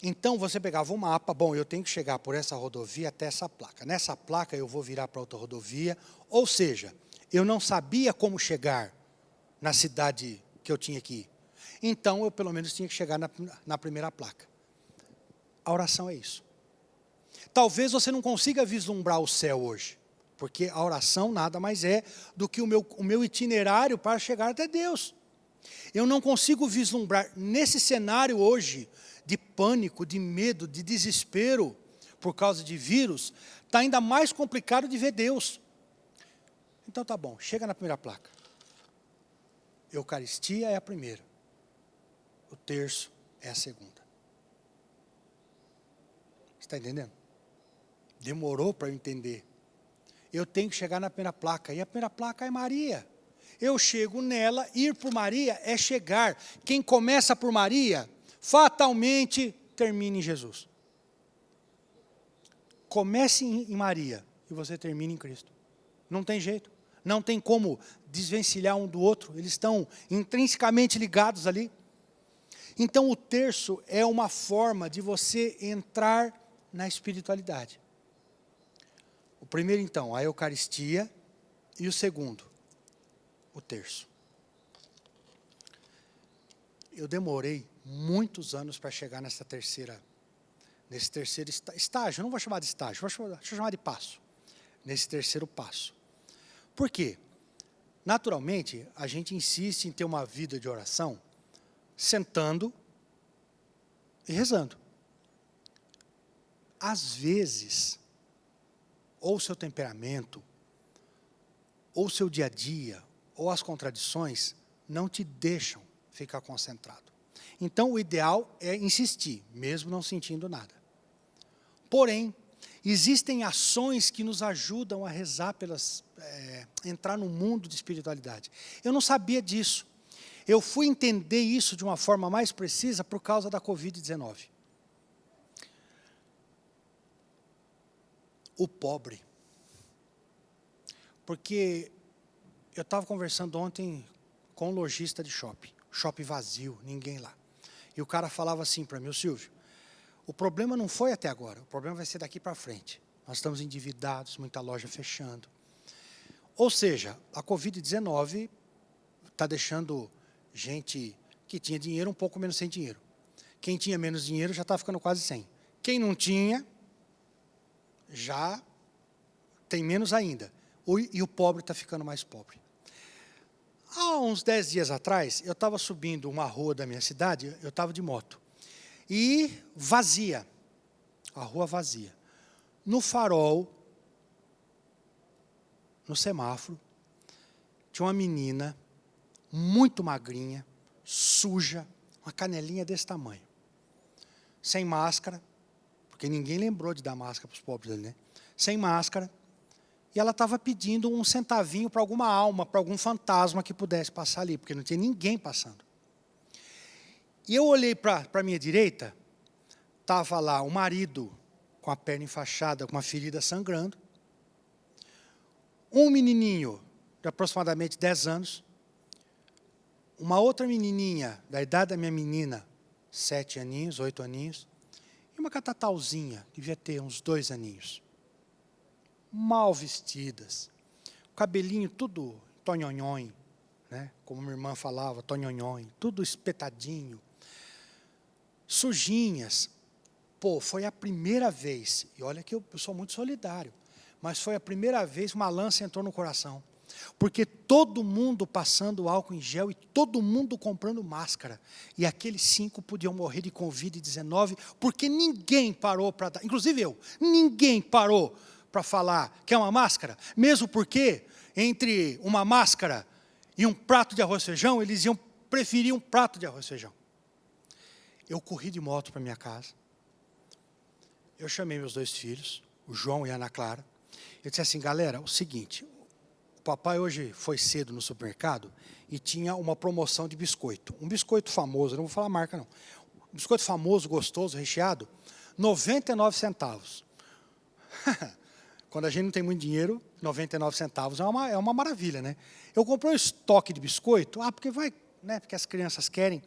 Então você pegava um mapa, bom, eu tenho que chegar por essa rodovia até essa placa. Nessa placa eu vou virar para outra rodovia, ou seja, eu não sabia como chegar na cidade que eu tinha que ir. Então eu pelo menos tinha que chegar na primeira placa. A oração é isso. Talvez você não consiga vislumbrar o céu hoje, porque a oração nada mais é do que o meu itinerário para chegar até Deus. Eu não consigo vislumbrar nesse cenário hoje de pânico, de medo, de desespero por causa de vírus, está ainda mais complicado de ver Deus. Então tá bom, chega na primeira placa. Eucaristia é a primeira. O terço é a segunda. Está entendendo? Demorou para eu entender. Eu tenho que chegar na primeira placa, e a primeira placa é Maria. Eu chego nela, ir por Maria é chegar. Quem começa por Maria, fatalmente termina em Jesus. Comece em Maria e você termina em Cristo. Não tem jeito. Não tem como desvencilhar um do outro. Eles estão intrinsecamente ligados ali. Então o terço é uma forma de você entrar na espiritualidade. O primeiro então, a Eucaristia, e o segundo, o terço. Eu demorei muitos anos para chegar nesse terceiro estágio, eu não vou chamar de estágio, deixa eu chamar de passo. Nesse terceiro passo. Por quê? Naturalmente, a gente insiste em ter uma vida de oração sentando e rezando. Às vezes, ou o seu temperamento, ou o seu dia a dia, ou as contradições, não te deixam ficar concentrado. Então, o ideal é insistir, mesmo não sentindo nada. Porém, existem ações que nos ajudam a rezar, entrar no mundo de espiritualidade. Eu não sabia disso. Eu fui entender isso de uma forma mais precisa por causa da Covid-19. O pobre. Porque eu estava conversando ontem com um lojista de shopping vazio, ninguém lá. E o cara falava assim para mim: Silvio, o problema não foi até agora, o problema vai ser daqui para frente. Nós estamos endividados, muita loja fechando. Ou seja, a Covid-19 está deixando gente que tinha dinheiro um pouco menos sem dinheiro. Quem tinha menos dinheiro já está ficando quase sem. Quem não tinha, já tem menos ainda. E o pobre está ficando mais pobre. Há uns 10 dias atrás, eu estava subindo uma rua da minha cidade, eu estava de moto. E vazia, a rua vazia. No farol, no semáforo, tinha uma menina, muito magrinha, suja, uma canelinha desse tamanho. Sem máscara, porque ninguém lembrou de dar máscara para os pobres ali, né? Sem máscara. E ela estava pedindo um centavinho para alguma alma, para algum fantasma que pudesse passar ali, porque não tinha ninguém passando. E eu olhei para a minha direita, estava lá o marido com a perna enfaixada, com uma ferida sangrando, um menininho de aproximadamente 10 anos, uma outra menininha, da idade da minha menina, 7 aninhos, 8 aninhos, e uma catatauzinha, devia ter uns 2 aninhos. Mal vestidas, o cabelinho tudo tonhonhon, né? Como minha irmã falava, tonhonhon, tudo espetadinho, sujinhas. Pô, foi a primeira vez, e olha que eu sou muito solidário, mas foi a primeira vez que uma lança entrou no coração. Porque todo mundo passando álcool em gel e todo mundo comprando máscara. E aqueles 5 podiam morrer de Covid-19, porque ninguém parou para dar, inclusive eu, ninguém parou para falar que é uma máscara, mesmo porque entre uma máscara e um prato de arroz e feijão, eles iam preferir um prato de arroz e feijão. Eu corri de moto para minha casa. Eu chamei meus 2 filhos, o João e a Ana Clara. Eu disse assim, galera, o seguinte, o papai hoje foi cedo no supermercado e tinha uma promoção de biscoito. Um biscoito famoso, não vou falar a marca não. Um biscoito famoso, gostoso, recheado, 99 centavos. Quando a gente não tem muito dinheiro, 99 centavos é uma maravilha, né? Eu comprei um estoque de biscoito, porque vai, né? Porque as crianças querem.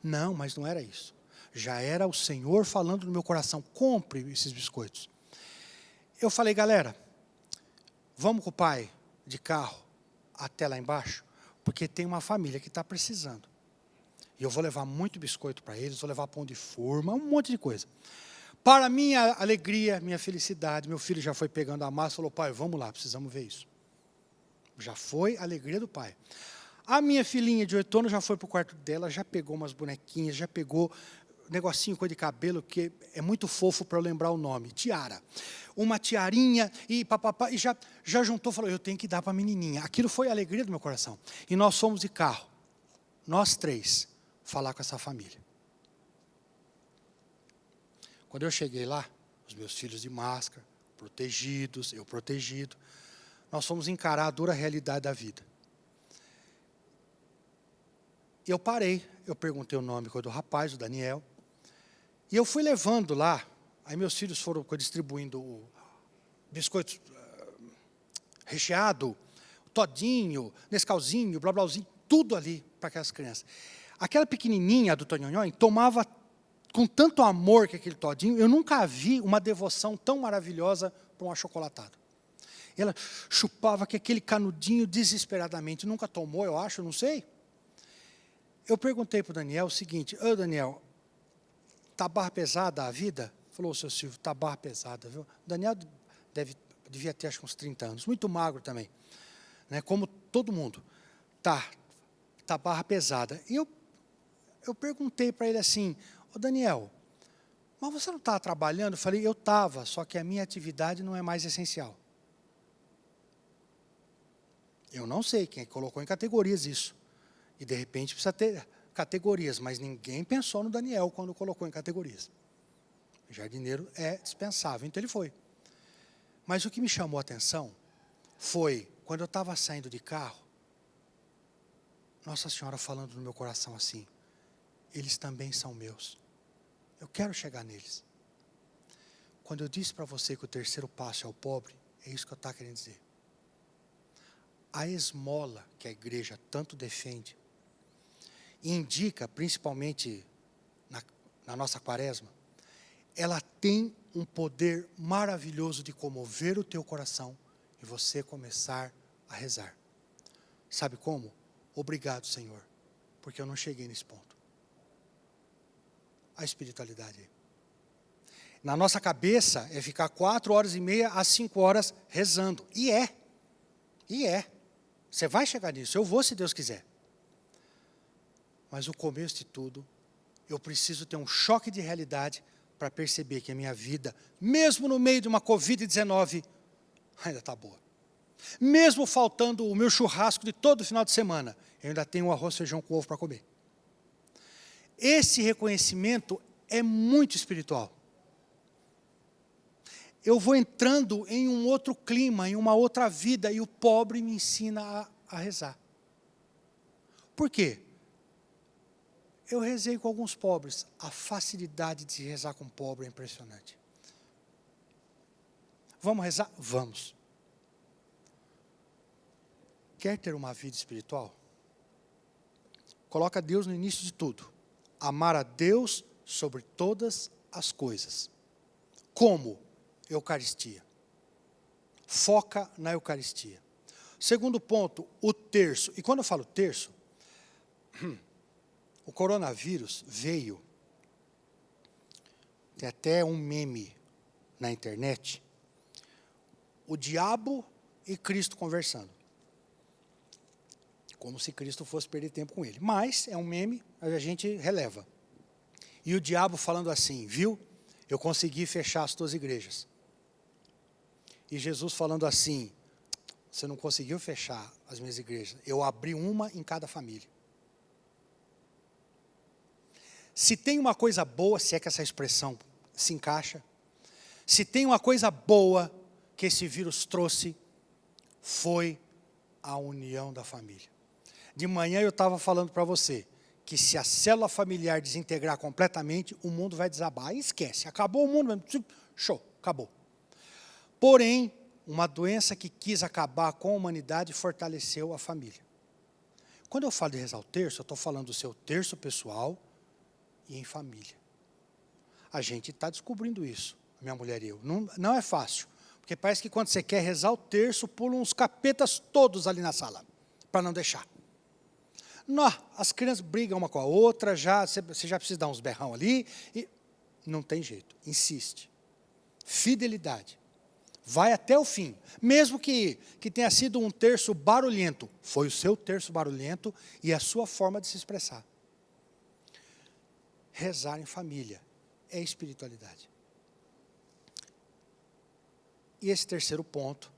Não, mas não era isso. Já era o Senhor falando no meu coração, compre esses biscoitos. Eu falei, galera, vamos com o pai de carro até lá embaixo, porque tem uma família que está precisando. E eu vou levar muito biscoito para eles, vou levar pão de forma, um monte de coisa. Para minha alegria, minha felicidade, meu filho já foi pegando a massa e falou, pai, vamos lá, precisamos ver isso. Já foi a alegria do pai. A minha filhinha de 8 anos já foi para o quarto dela, já pegou umas bonequinhas, já pegou negocinho, coisa de cabelo, que é muito fofo para eu lembrar o nome, tiara. Uma tiarinha, e papapá, e já juntou, falou, eu tenho que dar para a menininha. Aquilo foi a alegria do meu coração. E nós fomos de carro, nós 3, falar com essa família. Quando eu cheguei lá, os meus filhos de máscara, protegidos, eu protegido, nós fomos encarar a dura realidade da vida. Eu parei, eu perguntei o nome do rapaz, o Daniel, e eu fui levando lá, aí meus filhos foram distribuindo o biscoito recheado, todinho, nescauzinho, blá blázinho, tudo ali para aquelas crianças. Aquela pequenininha do Tonhonhon tomava com tanto amor que aquele todinho, eu nunca vi uma devoção tão maravilhosa para um achocolatado. Ela chupava aquele canudinho desesperadamente, nunca tomou, eu acho, não sei. Eu perguntei para o Daniel o seguinte, Daniel, tá barra pesada a vida? Falou, seu Silvio, tá barra pesada, viu? O Daniel devia ter acho que uns 30 anos, muito magro também, né? Como todo mundo. Tá barra pesada. E eu perguntei para ele assim, Daniel, mas você não estava trabalhando? Eu falei, eu estava, só que a minha atividade não é mais essencial. Eu não sei quem colocou em categorias isso. E, de repente, precisa ter categorias, mas ninguém pensou no Daniel quando colocou em categorias. O jardineiro é dispensável, então ele foi. Mas o que me chamou a atenção foi, quando eu estava saindo de carro, Nossa Senhora falando no meu coração assim, eles também são meus. Eu quero chegar neles. Quando eu disse para você que o terceiro passo é o pobre, é isso que eu estava querendo dizer. A esmola que a igreja tanto defende, e indica, principalmente na nossa quaresma, ela tem um poder maravilhoso de comover o teu coração e você começar a rezar. Sabe como? Obrigado, Senhor, porque eu não cheguei nesse ponto. A espiritualidade. Na nossa cabeça é ficar 4h30 às 5 horas rezando. E é. Você vai chegar nisso. Eu vou, se Deus quiser. Mas o começo de tudo, eu preciso ter um choque de realidade para perceber que a minha vida, mesmo no meio de uma Covid-19, ainda está boa. Mesmo faltando o meu churrasco de todo final de semana, eu ainda tenho um arroz e feijão com ovo para comer. Esse reconhecimento é muito espiritual. Eu vou entrando em um outro clima, em uma outra vida, e o pobre me ensina a rezar. Por quê? Eu rezei com alguns pobres. A facilidade de rezar com pobre é impressionante. Vamos rezar? Vamos. Quer ter uma vida espiritual? coloca Deus no início de tudo. Amar a Deus sobre todas as coisas. Como? Eucaristia. Foca na Eucaristia. Segundo ponto, o terço. E quando eu falo terço, o coronavírus veio, tem até um meme na internet, o diabo e Cristo conversando. Como se Cristo fosse perder tempo com ele. Mas é um meme, a gente releva. E o diabo falando assim, viu? Eu consegui fechar as tuas igrejas. E Jesus falando assim, você não conseguiu fechar as minhas igrejas. Eu abri uma em cada família. Se tem uma coisa boa, se é que essa expressão se encaixa, se tem uma coisa boa que esse vírus trouxe, foi a união da família. De manhã eu estava falando para você, que se a célula familiar desintegrar completamente, o mundo vai desabar. E esquece, acabou o mundo, show, acabou. Porém, uma doença que quis acabar com a humanidade fortaleceu a família. Quando eu falo de rezar o terço, eu estou falando do seu terço pessoal e em família. A gente está descobrindo isso, minha mulher e eu. Não é fácil, porque parece que quando você quer rezar o terço, pulam uns capetas todos ali na sala, para não deixar. Não, as crianças brigam uma com a outra, você já precisa dar uns berrão ali, e não tem jeito, insiste. Fidelidade. Vai até o fim, mesmo que tenha sido um terço barulhento, foi o seu terço barulhento e a sua forma de se expressar. Rezar em família é espiritualidade. E esse terceiro ponto,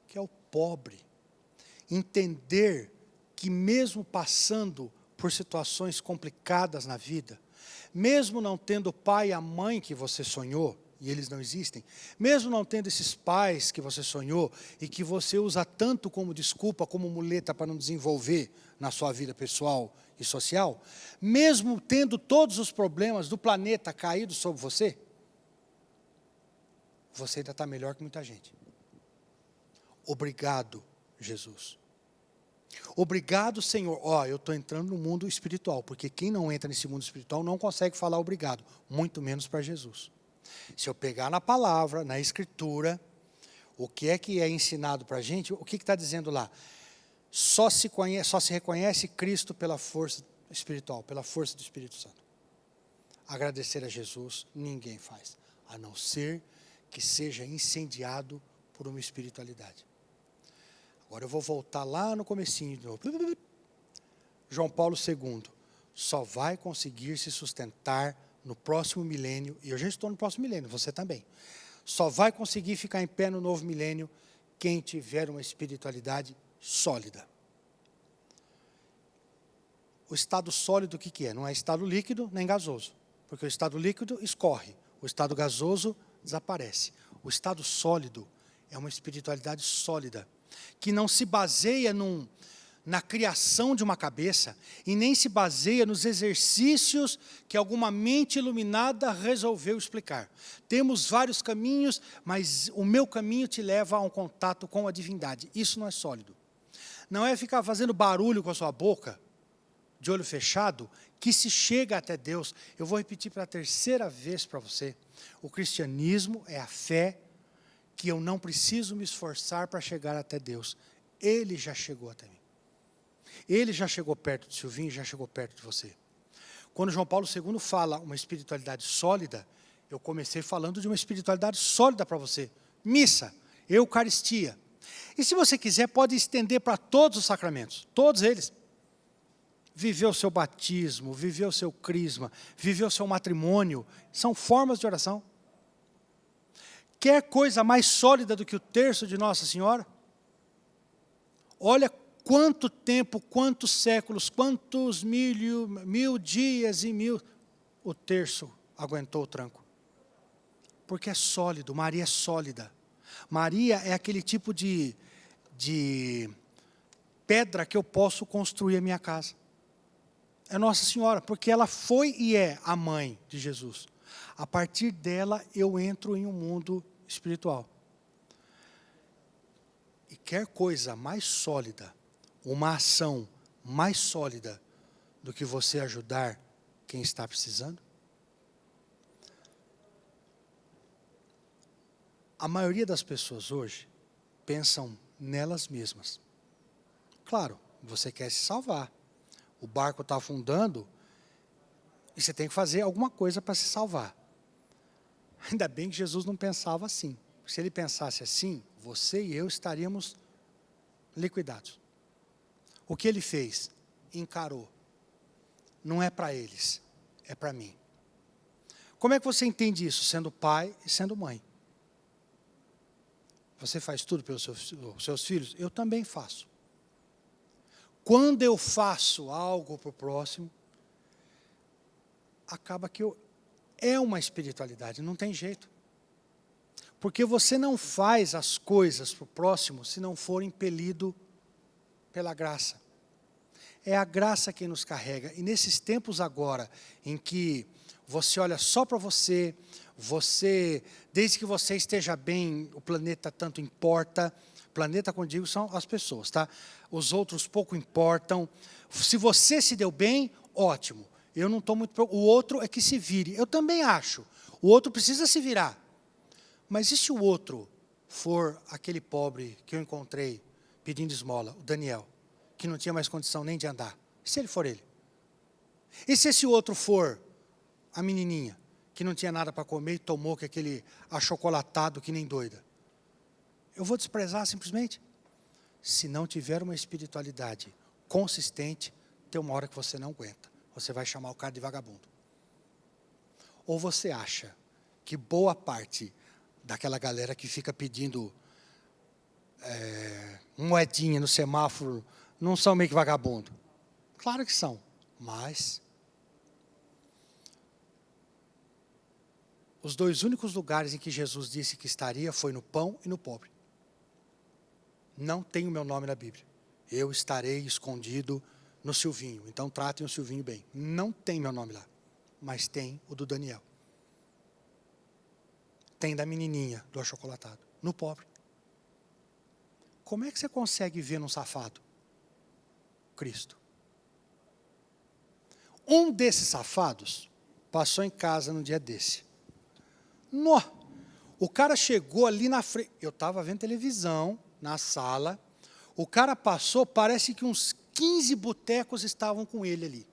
que é o pobre, entender que mesmo passando por situações complicadas na vida, mesmo não tendo o pai e a mãe que você sonhou, e eles não existem, mesmo não tendo esses pais que você sonhou e que você usa tanto como desculpa, como muleta para não desenvolver na sua vida pessoal e social, mesmo tendo todos os problemas do planeta caídos sobre você, você ainda está melhor que muita gente. Obrigado, Jesus. Obrigado, Senhor. Eu estou entrando no mundo espiritual, porque quem não entra nesse mundo espiritual não consegue falar obrigado, muito menos para Jesus. Se eu pegar na palavra, na escritura, o que é ensinado para a gente, o que está dizendo lá? Só se reconhece Cristo pela força espiritual, pela força do Espírito Santo. Agradecer a Jesus, ninguém faz, a não ser que seja incendiado por uma espiritualidade. Agora eu vou voltar lá no comecinho de novo. João Paulo II, só vai conseguir se sustentar no próximo milênio, e eu já estou no próximo milênio, você também. Só vai conseguir ficar em pé no novo milênio quem tiver uma espiritualidade sólida. O estado sólido o que é? Não é estado líquido nem gasoso, porque o estado líquido escorre, o estado gasoso desaparece. O estado sólido é uma espiritualidade sólida, que não se baseia na criação de uma cabeça, e nem se baseia nos exercícios que alguma mente iluminada resolveu explicar. Temos vários caminhos, mas o meu caminho te leva a um contato com a divindade. Isso não é sólido. Não é ficar fazendo barulho com a sua boca, de olho fechado, que se chega até Deus. Eu vou repetir pela terceira vez para você. O cristianismo é a fé que eu não preciso me esforçar para chegar até Deus. Ele já chegou até mim. Ele já chegou perto de Silvinho, já chegou perto de você. Quando João Paulo II fala uma espiritualidade sólida, eu comecei falando de uma espiritualidade sólida para você. Missa, Eucaristia. E se você quiser, pode estender para todos os sacramentos, todos eles. Viver o seu batismo, viver o seu crisma, viver o seu matrimônio, são formas de oração. Quer coisa mais sólida do que o terço de Nossa Senhora? Olha quanto tempo, quantos séculos, quantos mil dias e mil, o terço aguentou o tranco. Porque é sólido, Maria é sólida. Maria é aquele tipo de pedra que eu posso construir a minha casa. É Nossa Senhora, porque ela foi e é a mãe de Jesus. A partir dela eu entro em um mundo espiritual. E quer coisa mais sólida, uma ação mais sólida do que você ajudar quem está precisando? A maioria das pessoas hoje pensam nelas mesmas. Claro, você quer se salvar. O barco está afundando e você tem que fazer alguma coisa para se salvar. Ainda bem que Jesus não pensava assim. Se ele pensasse assim, você e eu estaríamos liquidados. O que ele fez? Encarou. Não é para eles, é para mim. Como é que você entende isso? Sendo pai e sendo mãe. Você faz tudo pelos seus filhos? Eu também faço. Quando eu faço algo para o próximo, acaba que é uma espiritualidade, não tem jeito. Porque você não faz as coisas para o próximo se não for impelido pela graça. É a graça quem nos carrega. E nesses tempos agora, em que você olha só para você, desde que você esteja bem, o planeta tanto importa. Planeta, quando digo, são as pessoas, tá? Os outros pouco importam. Se você se deu bem, ótimo. Eu não estou muito... O outro é que se vire. Eu também acho. O outro precisa se virar. Mas e se o outro for aquele pobre que eu encontrei pedindo esmola, o Daniel, que não tinha mais condição nem de andar? E se ele for ele? E se esse outro for a menininha, que não tinha nada para comer e tomou aquele achocolatado que nem doida? Eu vou desprezar simplesmente? Se não tiver uma espiritualidade consistente, tem uma hora que você não aguenta. Você vai chamar o cara de vagabundo. Ou você acha que boa parte daquela galera que fica pedindo moedinha no semáforo não são meio que vagabundo? Claro que são, mas os dois únicos lugares em que Jesus disse que estaria foi no pão e no pobre. Não tem o meu nome na Bíblia. Eu estarei escondido no Silvinho. Então tratem o Silvinho bem. Não tem meu nome lá. Mas tem o do Daniel. Tem da menininha, do achocolatado. No pobre. Como é que você consegue ver num safado? Cristo. Um desses safados passou em casa num dia desse. O cara chegou ali na frente. Eu estava vendo televisão na sala. O cara passou, parece que uns 15 botecos estavam com ele ali.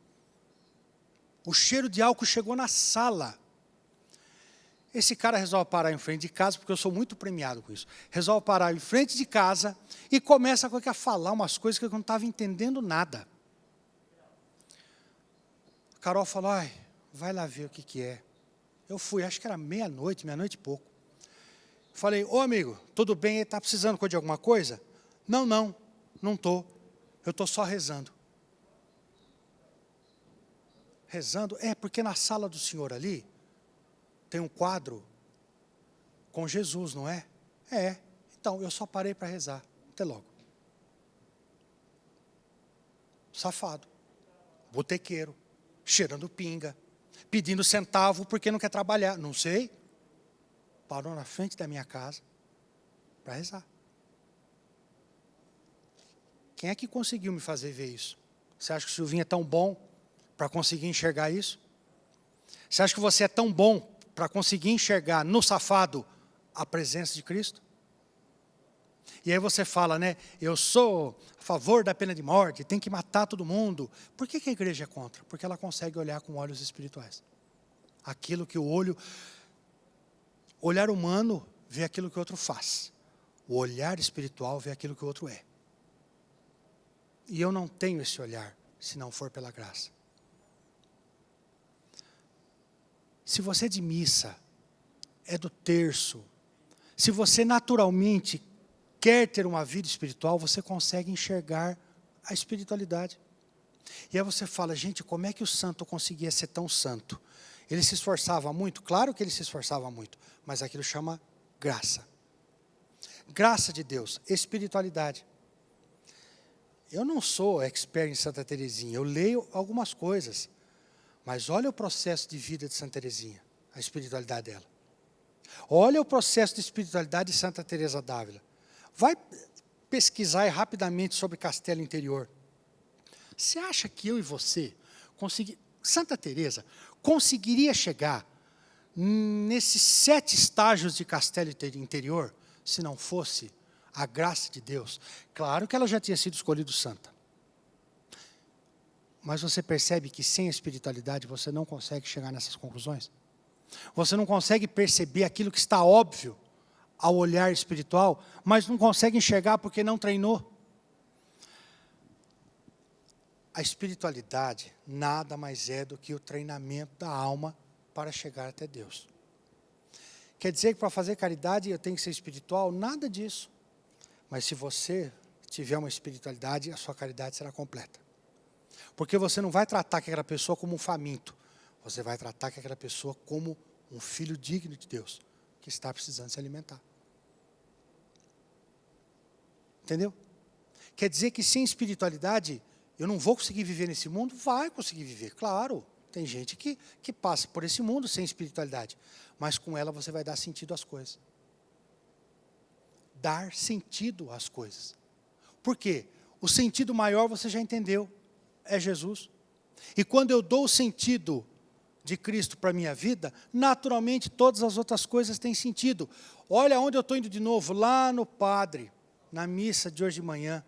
O cheiro de álcool chegou na sala. Esse cara resolve parar em frente de casa, porque eu sou muito premiado com isso. Resolve parar em frente de casa e começa a falar umas coisas que eu não estava entendendo nada. A Carol falou, vai lá ver o que é. Eu fui, acho que era meia-noite e pouco. Falei, ô amigo, tudo bem? Está precisando de alguma coisa? Não estou. Eu estou só rezando. Rezando? Porque na sala do senhor ali, tem um quadro com Jesus, não é? Então, eu só parei para rezar. Até logo. Safado. Botequeiro. Cheirando pinga. Pedindo centavo porque não quer trabalhar. Não sei. Parou na frente da minha casa para rezar. Quem é que conseguiu me fazer ver isso? Você acha que o Silvinho é tão bom para conseguir enxergar isso? Você acha que você é tão bom para conseguir enxergar no safado a presença de Cristo? E aí você fala, eu sou a favor da pena de morte, tem que matar todo mundo. Por que a igreja é contra? Porque ela consegue olhar com olhos espirituais. Aquilo que o olhar humano vê aquilo que o outro faz. O olhar espiritual vê aquilo que o outro é. E eu não tenho esse olhar, se não for pela graça. Se você é de missa, é do terço, se você naturalmente quer ter uma vida espiritual, você consegue enxergar a espiritualidade. E aí você fala, gente, como é que o santo conseguia ser tão santo? Ele se esforçava muito? Claro que ele se esforçava muito, mas aquilo chama graça. Graça de Deus, espiritualidade. Eu não sou expert em Santa Teresinha, eu leio algumas coisas, mas olha o processo de vida de Santa Teresinha, a espiritualidade dela. Olha o processo de espiritualidade de Santa Teresa d'Ávila. Vai pesquisar rapidamente sobre Castelo Interior. Você acha que eu e você Santa Teresa conseguiria chegar nesses 7 estágios de castelo interior se não fosse a graça de Deus? Claro que ela já tinha sido escolhida santa. Mas você percebe que sem a espiritualidade você não consegue chegar nessas conclusões? Você não consegue perceber aquilo que está óbvio ao olhar espiritual, mas não consegue enxergar porque não treinou. A espiritualidade nada mais é do que o treinamento da alma para chegar até Deus. Quer dizer que para fazer caridade eu tenho que ser espiritual? Nada disso. Mas se você tiver uma espiritualidade, a sua caridade será completa. Porque você não vai tratar aquela pessoa como um faminto. Você vai tratar aquela pessoa como um filho digno de Deus, que está precisando se alimentar. Entendeu? Quer dizer que sem espiritualidade, eu não vou conseguir viver nesse mundo? Vai conseguir viver, claro. Tem gente que passa por esse mundo sem espiritualidade. Mas com ela você vai dar sentido às coisas. Dar sentido às coisas. Por quê? O sentido maior você já entendeu. É Jesus. E quando eu dou o sentido de Cristo para a minha vida, naturalmente todas as outras coisas têm sentido. Olha onde eu estou indo de novo, lá no padre, na missa de hoje de manhã.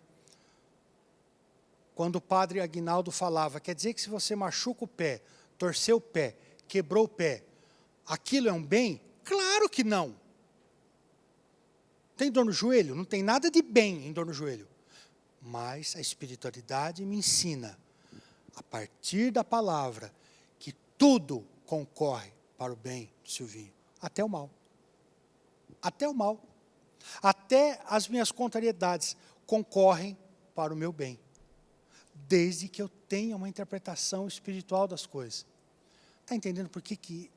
Quando o padre Aguinaldo falava, quer dizer que se você machuca o pé, torceu o pé, quebrou o pé, aquilo é um bem? Claro que não. Tem dor no joelho? Não tem nada de bem em dor no joelho. Mas a espiritualidade me ensina, a partir da palavra, que tudo concorre para o bem do Silvinho, até o mal. Até o mal. Até as minhas contrariedades concorrem para o meu bem. Desde que eu tenha uma interpretação espiritual das coisas. Está entendendo por que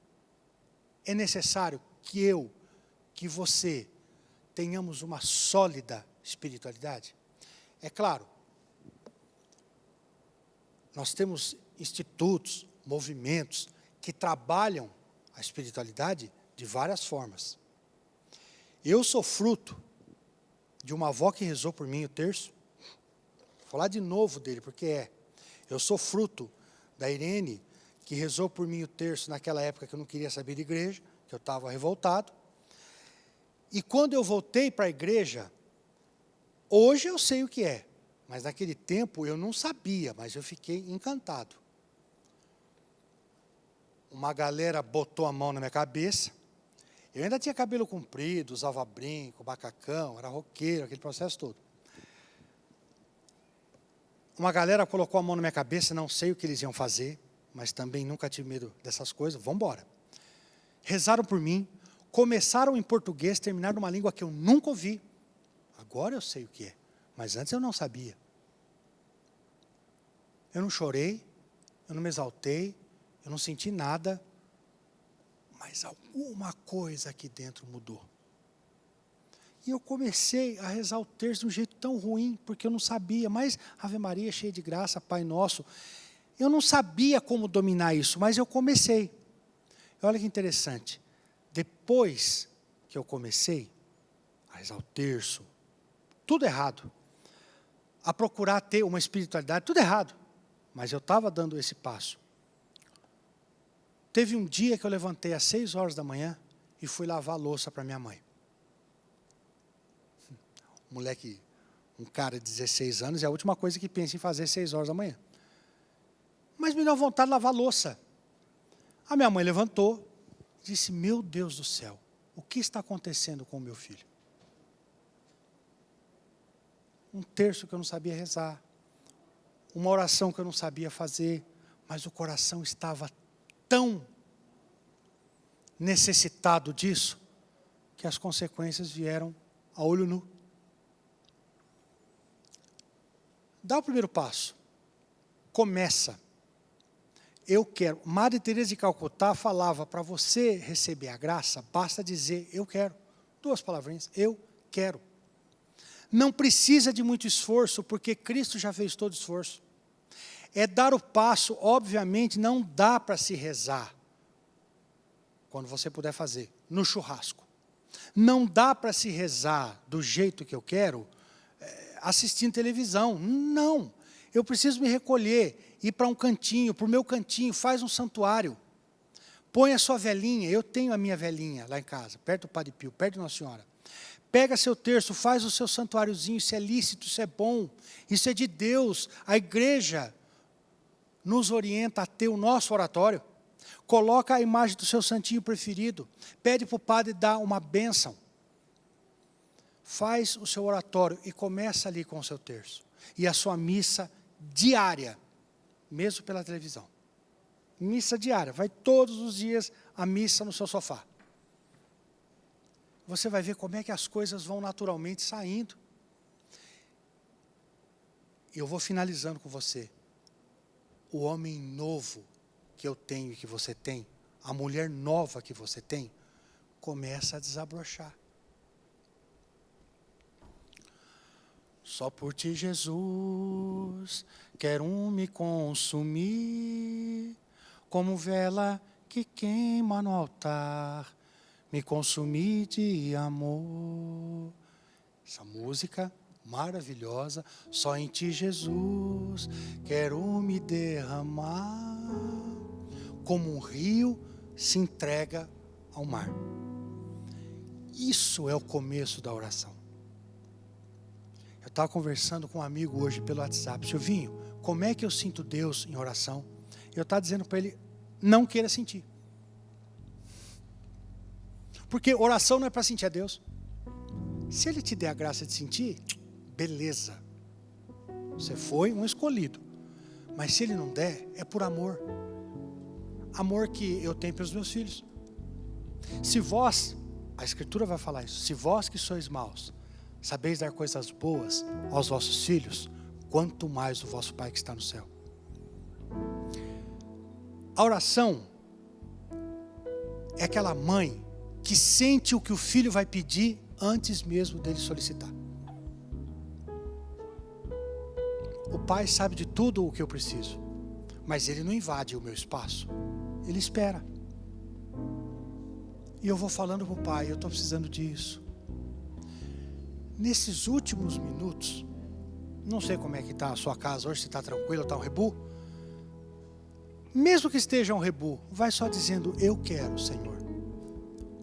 é necessário que você, tenhamos uma sólida espiritualidade? É claro, nós temos institutos, movimentos, que trabalham a espiritualidade de várias formas. Eu sou fruto de uma avó que rezou por mim o terço. Vou falar de novo dele, porque eu sou fruto da Irene, que rezou por mim o terço naquela época que eu não queria saber de igreja, que eu estava revoltado. E quando eu voltei para a igreja, hoje eu sei o que é, mas naquele tempo eu não sabia, mas eu fiquei encantado. Uma galera botou a mão na minha cabeça, eu ainda tinha cabelo comprido, usava brinco, macacão, era roqueiro, aquele processo todo. Uma galera colocou a mão na minha cabeça, não sei o que eles iam fazer, mas também nunca tive medo dessas coisas, vamos embora. Rezaram por mim, começaram em português, terminaram numa língua que eu nunca ouvi. Agora eu sei o que é, mas antes eu não sabia. Eu não chorei, eu não me exaltei, eu não senti nada, mas alguma coisa aqui dentro mudou. E eu comecei a rezar o terço de um jeito tão ruim, porque eu não sabia, mas Ave Maria, cheia de graça, Pai Nosso. Eu não sabia como dominar isso, mas eu comecei. Olha que interessante. Depois que eu comecei a rezar o terço, tudo errado, a procurar ter uma espiritualidade, tudo errado, mas eu estava dando esse passo. Teve um dia que eu levantei às 6 horas da manhã e fui lavar a louça para minha mãe. Moleque, um cara de 16 anos, é a última coisa que pensa em fazer às 6 horas da manhã. Mas me deu vontade de lavar a louça. A minha mãe levantou e disse, meu Deus do céu, o que está acontecendo com o meu filho? Um terço que eu não sabia rezar, uma oração que eu não sabia fazer, mas o coração estava tão necessitado disso, que as consequências vieram a olho nu. Dá o primeiro passo. Começa. Eu quero. Madre Teresa de Calcutá falava, para você receber a graça, basta dizer, eu quero. 2 palavrinhas, eu quero. Não precisa de muito esforço, porque Cristo já fez todo o esforço. É dar o passo, obviamente, não dá para se rezar, quando você puder fazer, no churrasco. Não dá para se rezar do jeito que eu quero, assistindo televisão. Não, eu preciso me recolher ir para um cantinho, para o meu cantinho, faz um santuário. Põe a sua velhinha, eu tenho a minha velhinha lá em casa, perto do Padre Pio, perto de Nossa Senhora. Pega seu terço, faz o seu santuáriozinho, isso é lícito, isso é bom, isso é de Deus. A igreja nos orienta a ter o nosso oratório. Coloca a imagem do seu santinho preferido, pede para o padre dar uma bênção. Faz o seu oratório e começa ali com o seu terço. E a sua missa diária, mesmo pela televisão. Missa diária, vai todos os dias a missa no seu sofá. Você vai ver como é que as coisas vão naturalmente saindo. E eu vou finalizando com você. O homem novo que eu tenho e que você tem, a mulher nova que você tem, começa a desabrochar. Só por ti, Jesus, quero me consumir, como vela que queima no altar, me consumir de amor. Essa música maravilhosa, só em ti, Jesus, quero me derramar, como um rio se entrega ao mar. Isso é o começo da oração. Eu estava conversando com um amigo hoje pelo WhatsApp, Silvinho, como é que eu sinto Deus em oração? Eu estava dizendo para ele, não queira sentir. Porque oração não é para sentir a Deus. Se Ele te der a graça de sentir, beleza. Você foi um escolhido. Mas se Ele não der, é por amor. Amor que eu tenho pelos meus filhos. Se vós, a Escritura vai falar isso, se vós que sois maus, sabeis dar coisas boas aos vossos filhos, quanto mais o vosso Pai que está no céu. A oração é aquela mãe que sente o que o filho vai pedir antes mesmo dele solicitar. O pai sabe de tudo o que eu preciso, mas ele não invade o meu espaço, ele espera. E eu vou falando para o pai, eu estou precisando disso. Nesses últimos minutos, não sei como é que está a sua casa hoje, se está tranquilo, está um rebu. Mesmo que esteja um rebu, vai só dizendo, eu quero, Senhor,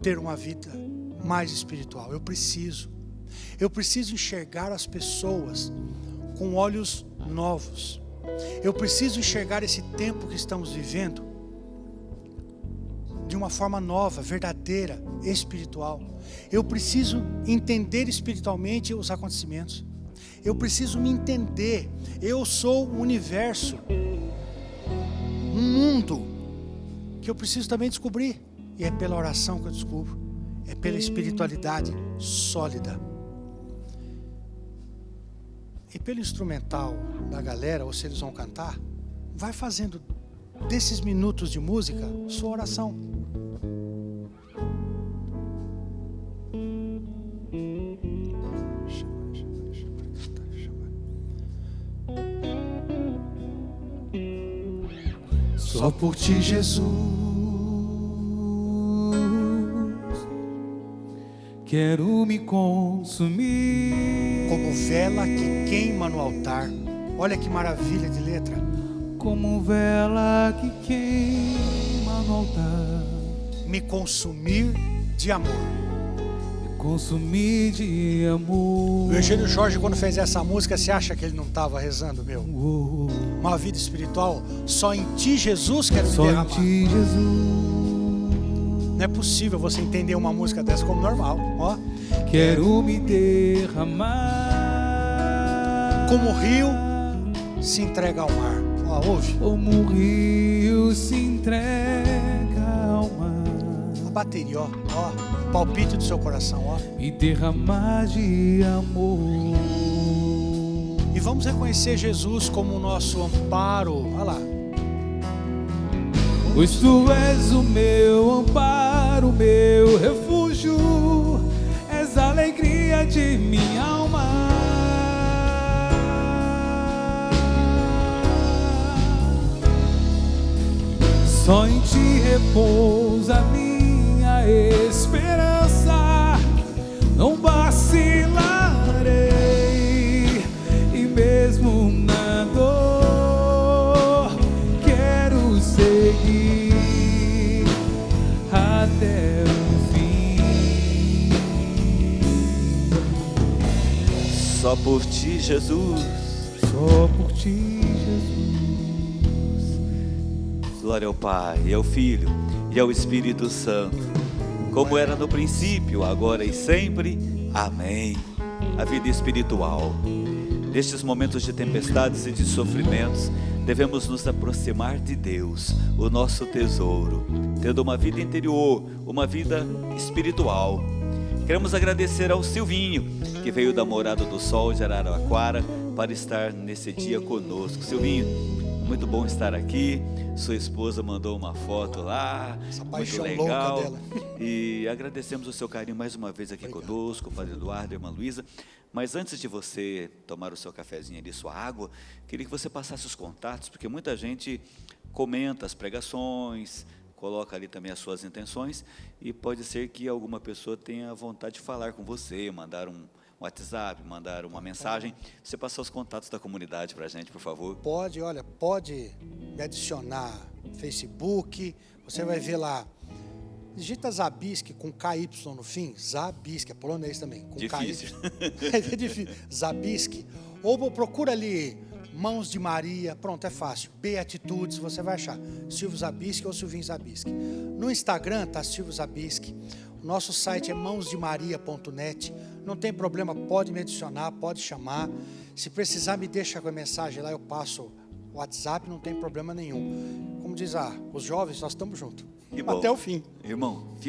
ter uma vida mais espiritual. Eu preciso enxergar as pessoas com olhos novos. Eu preciso enxergar esse tempo que estamos vivendo de uma forma nova, verdadeira, espiritual. Eu preciso entender espiritualmente os acontecimentos. Eu preciso me entender. Eu sou o universo, um mundo que eu preciso também descobrir. E é pela oração que eu descubro. É pela espiritualidade sólida. E pelo instrumental da galera, ou se eles vão cantar, vai fazendo desses minutos de música sua oração. Só por ti, Jesus, quero me consumir, como vela que queima no altar. Olha que maravilha de letra. como vela que queima no altar, Me consumir de amor. me consumir de amor. O Eugênio Jorge, quando fez essa música, você acha que ele não estava rezando, meu? Uma vida espiritual, só em ti, Jesus, quero me Só em derramar. ti, Jesus, Não é possível você entender uma música dessa como normal. Ó, quero me derramar, como o rio se entrega ao mar. Ó, ouve. como o rio se entrega ao mar, A bateria, ó, palpite do seu coração, ó. me derramar de amor. E vamos reconhecer Jesus como o nosso amparo. Olha lá. Pois tu és o meu amparo, meu refúgio, és a alegria de minha alma. Só em ti repousa minha esperança, não vacilarei, e mesmo na dor até o fim. Só por ti, Jesus. Só por ti, Jesus. Glória ao Pai, e ao Filho, e ao Espírito Santo, como era no princípio, agora e sempre. Amém. A vida espiritual. Nestes momentos de tempestades e de sofrimentos, devemos nos aproximar de Deus, o nosso tesouro, tendo uma vida interior, uma vida espiritual. Queremos agradecer ao Silvinho, que veio da Morada do Sol de Araraquara para estar nesse dia conosco. Silvinho, muito bom estar aqui. Sua esposa mandou uma foto lá, Essa muito paixão legal. louca dela. E agradecemos o seu carinho mais uma vez aqui conosco, o Padre Eduardo e a irmã Luísa. Mas antes de você tomar o seu cafezinho ali, sua água, queria que você passasse os contatos, porque muita gente comenta as pregações, coloca ali também as suas intenções, e pode ser que alguma pessoa tenha vontade de falar com você, mandar um WhatsApp, mandar uma mensagem. Você passar os contatos da comunidade para a gente, por favor. Pode me adicionar no Facebook, você vai ver lá. Digita Zabiskie com KY no fim, Zabiskie, é polonês também, com Difícil. KY. É difícil, Zabiskie. Ou procura ali, Mãos de Maria, pronto, é fácil. Beatitudes, você vai achar, Silvio Zabiskie ou Silvinho Zabiskie. No Instagram tá Silvio Zabiskie, o nosso site é mãosdemaria.net, não tem problema, pode me adicionar, pode chamar. Se precisar, me deixa com a mensagem lá, eu passo o WhatsApp, não tem problema nenhum. Como diz os jovens, nós estamos juntos. Que bom. Até o fim. Irmão,